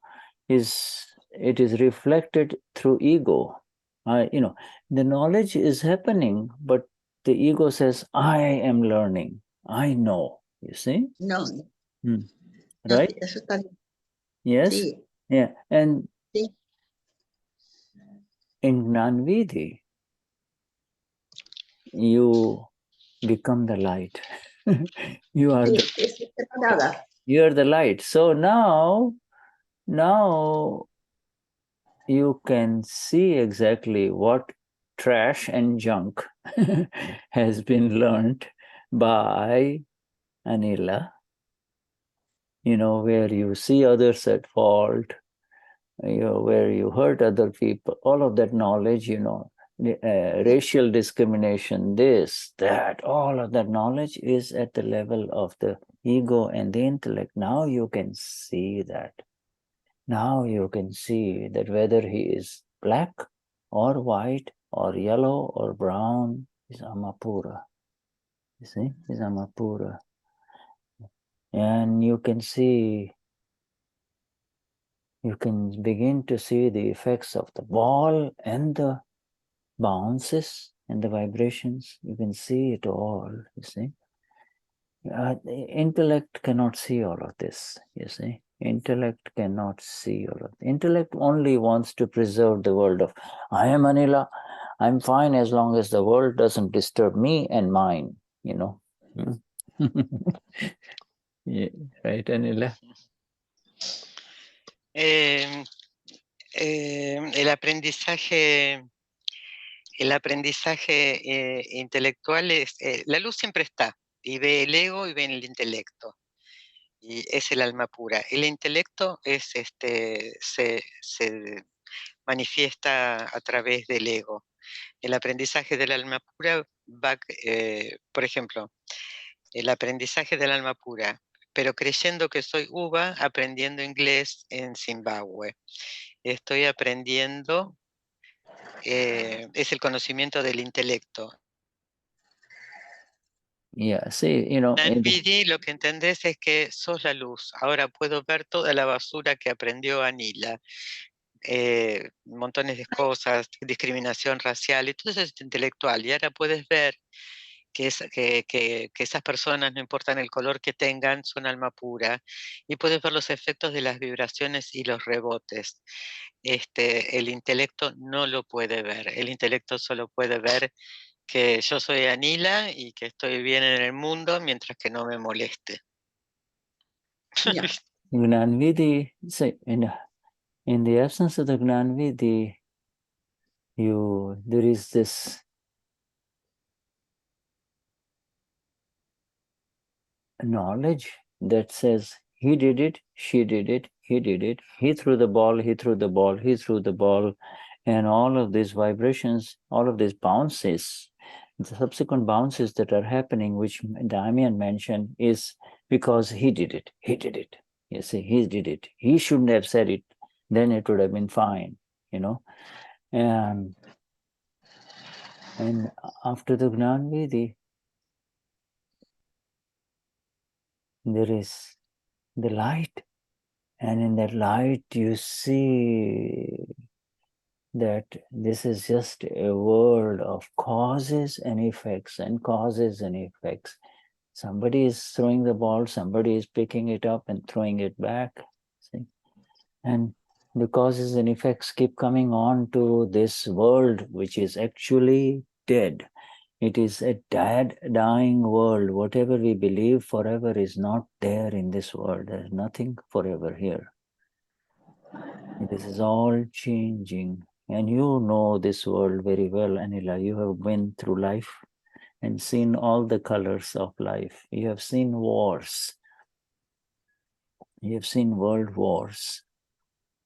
is reflected through ego. The knowledge is happening, but the ego says, I am learning. I know. You see? No. Right? Eso está bien. Yes? Sí. Yeah. And sí. In Gnanvidhi, you become the light. You are the light. So now you can see exactly what trash and junk has been learned by Anila, where you see others at fault, where you hurt other people, all of that knowledge, racial discrimination, this, that, all of that knowledge is at the level of the ego and the intellect. Now you can see that. Now you can see that whether he is black or white or yellow or brown, is Amapura. You see, is Amapura. And you can begin to see the effects of the ball and the bounces and the vibrations, you can see it all, you see. The intellect cannot see all of this, you see. Intellect cannot see all of it. Intellect only wants to preserve the world of, I am Anila, I'm fine as long as the world doesn't disturb me and mine, you know. Yeah, right, Anila? El aprendizaje intelectual es, la luz siempre está, y ve el ego y ve el intelecto, y es el alma pura. El intelecto es, se manifiesta a través del ego. El aprendizaje del alma pura va, por ejemplo, el aprendizaje del alma pura, pero creyendo que soy uva, aprendiendo inglés en Zimbabue. Estoy aprendiendo, es el conocimiento del intelecto. Yeah, see, you know. Nanbidi, lo que entendés es que sos la luz. Ahora puedo ver toda la basura que aprendió Anila. Montones de cosas, discriminación racial, y todo eso es intelectual. Y ahora puedes ver que esas personas, no importan el color que tengan, son alma pura. Y puedes ver los efectos de las vibraciones y los rebotes. El intelecto no lo puede ver. El intelecto solo puede ver que yo soy Anila y que estoy bien en el mundo mientras que no me moleste. Yeah. Gnanvidhi, say, in the absence of the Gnanvidhi, there is this knowledge that says, he did it, she did it, he did it, he threw the ball, he threw the ball, he threw the ball, and all of these vibrations, all of these bounces, the subsequent bounces that are happening, which Damian mentioned, is because he did it, he did it. You see, he did it. He shouldn't have said it, then it would have been fine, you know. And after the Gnanvidhi, there is the light, and in that light you see that this is just a world of causes and effects and causes and effects. Somebody is throwing the ball, somebody is picking it up and throwing it back. See? And the causes and effects keep coming on to this world, which is actually dead. It is a dead, dying world. Whatever we believe forever is not there in this world. There is nothing forever here. This is all changing. And you know this world very well, Anila. You have been through life and seen all the colors of life. You have seen wars. You have seen world wars.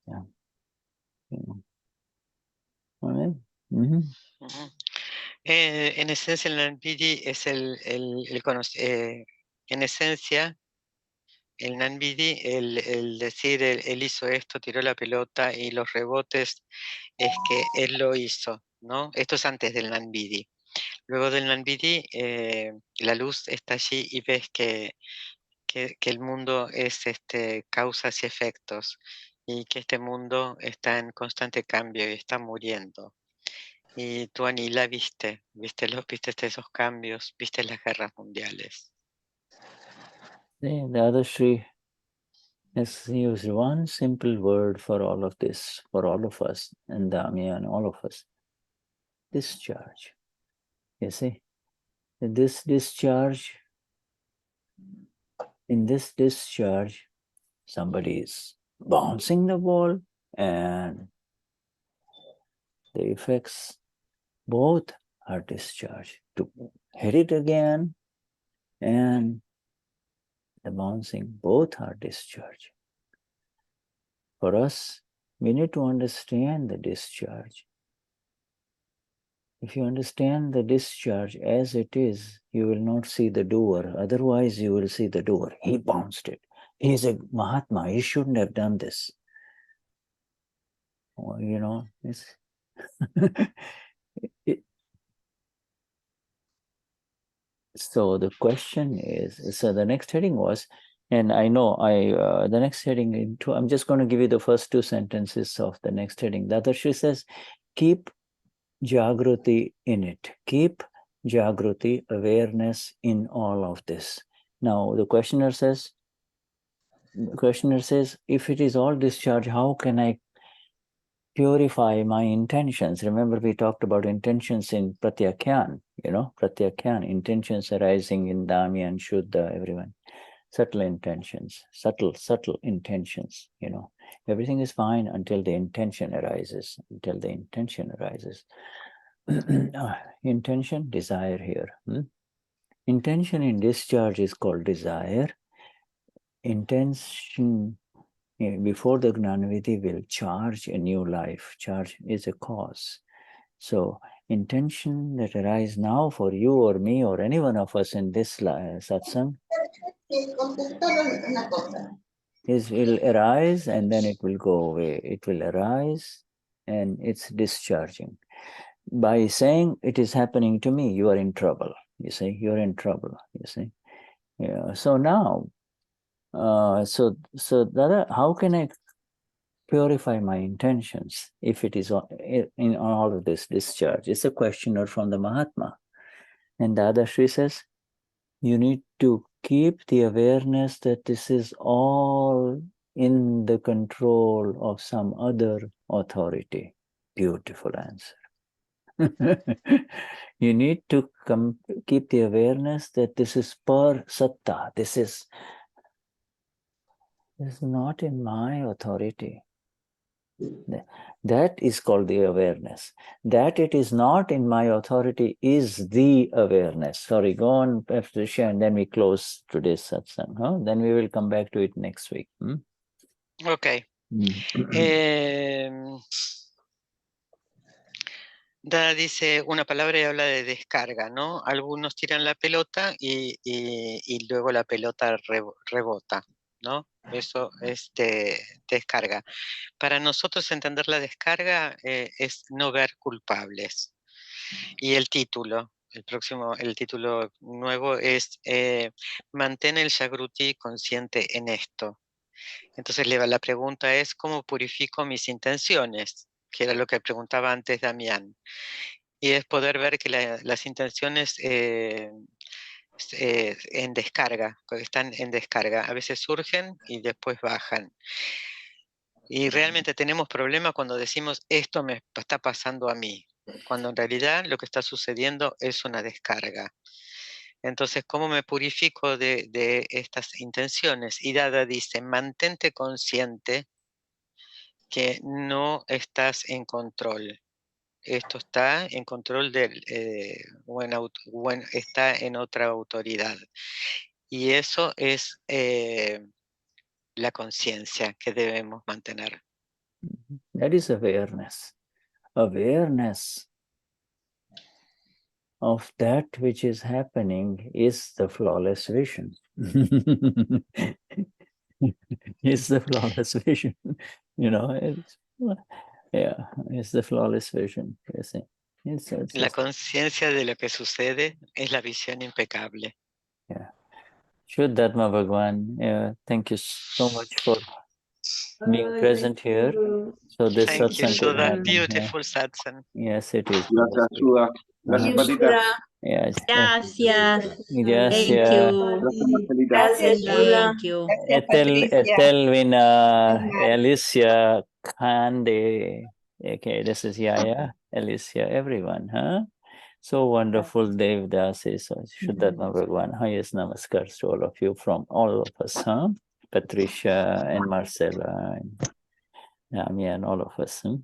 Yeah. All right. Mm-hmm. En esencia, el Nanbidi es en esencia, el Nanbidi, el decir, él hizo esto, tiró la pelota y los rebotes, es que él lo hizo, ¿no? Esto es antes del Nanbidi. Luego del Nanbidi, la luz está allí y ves que el mundo es causas y efectos, y que este mundo está en constante cambio y está muriendo. Y tú, Anila, viste esos cambios, viste las guerras mundiales. The Dadashri has used one simple word for all of this, for all of us, and Damian, all of us. Discharge. You see, this discharge, in this discharge, somebody is bouncing the ball, and the effects both are discharged. To hit it again and the bouncing, both are discharged. For us, we need to understand the discharge. If you understand the discharge as it is, you will not see the doer. Otherwise, you will see the doer. He bounced it. He is a Mahatma. He shouldn't have done this. Or, you know, it's so the question is, so the next heading was, and I know the next heading, I'm just going to give you the first two sentences of the next heading. Dadashri says, keep Jagruti in it. Keep Jagruti, awareness in all of this. Now the questioner says, if it is all discharge, how can I purify my intentions? Remember, we talked about intentions in Pratyakyan, Pratyakyan, intentions arising in Dami and Shuddha, everyone. Subtle intentions, subtle intentions, Everything is fine until the intention arises, Intention, desire here. Intention in discharge is called desire. Intention before the Gnanaviti will charge a new life. Charge is a cause. So intention that arises now for you or me or any one of us in this satsang will arise and then it will go away. It will arise and it's discharging. By saying it is happening to me, you are in trouble. You see, you're in trouble. You see. Yeah. So now, so Dada, how can I purify my intentions if it is in all of this discharge? It's a questioner from the Mahatma. And Dadashri says, you need to keep the awareness that this is all in the control of some other authority. Beautiful answer. You need to keep the awareness that this is per satta. This is not in my authority. That is called the awareness. That it is not in my authority is the awareness. Sorry, go on, Patricia, and then we close today's satsang. Huh? Then we will come back to it next week. Okay. Dada dice una palabra y habla de descarga, ¿no? Algunos tiran la pelota y luego la pelota rebota, ¿no? Eso es descarga. Para nosotros entender la descarga es no ver culpables. Y el título, el título nuevo es mantén el Jagruti consciente en esto. Entonces la pregunta es, ¿cómo purifico mis intenciones? Que era lo que preguntaba antes Damián. Y es poder ver que las intenciones en descarga, están en descarga. A veces surgen y después bajan. Y realmente tenemos problemas cuando decimos, esto me está pasando a mí, cuando en realidad lo que está sucediendo es una descarga. Entonces, ¿cómo me purifico de estas intenciones? Y Dada dice, mantente consciente que no estás en control. Esto está en control está en otra autoridad. Y eso es la conciencia que debemos mantener. That is awareness. Awareness of that which is happening is the flawless vision. It's the flawless vision. It's the flawless vision. La conciencia de lo que sucede es la visión impecable. Yeah. Vishuddhatma Bhagwan, thank you so much for being present here. So this Thank you, satsang could Shuddha. happen. Beautiful satsang. Yes, it is. Gracias, Shuddha. Gracias, Patita. Yes. Gracias. Yes, Thank yeah. you. Gracias, Marcelita. Gracias, Shuddha. Thank you. Etelvina, Alicia, Kande, okay, this is Yaya, Alicia, everyone, huh? So wonderful, Devdasi, so Vishuddhatma Bhagwan, highest namaskars to all of you from all of us, huh? Patricia and Marcela and Nami and all of us, huh?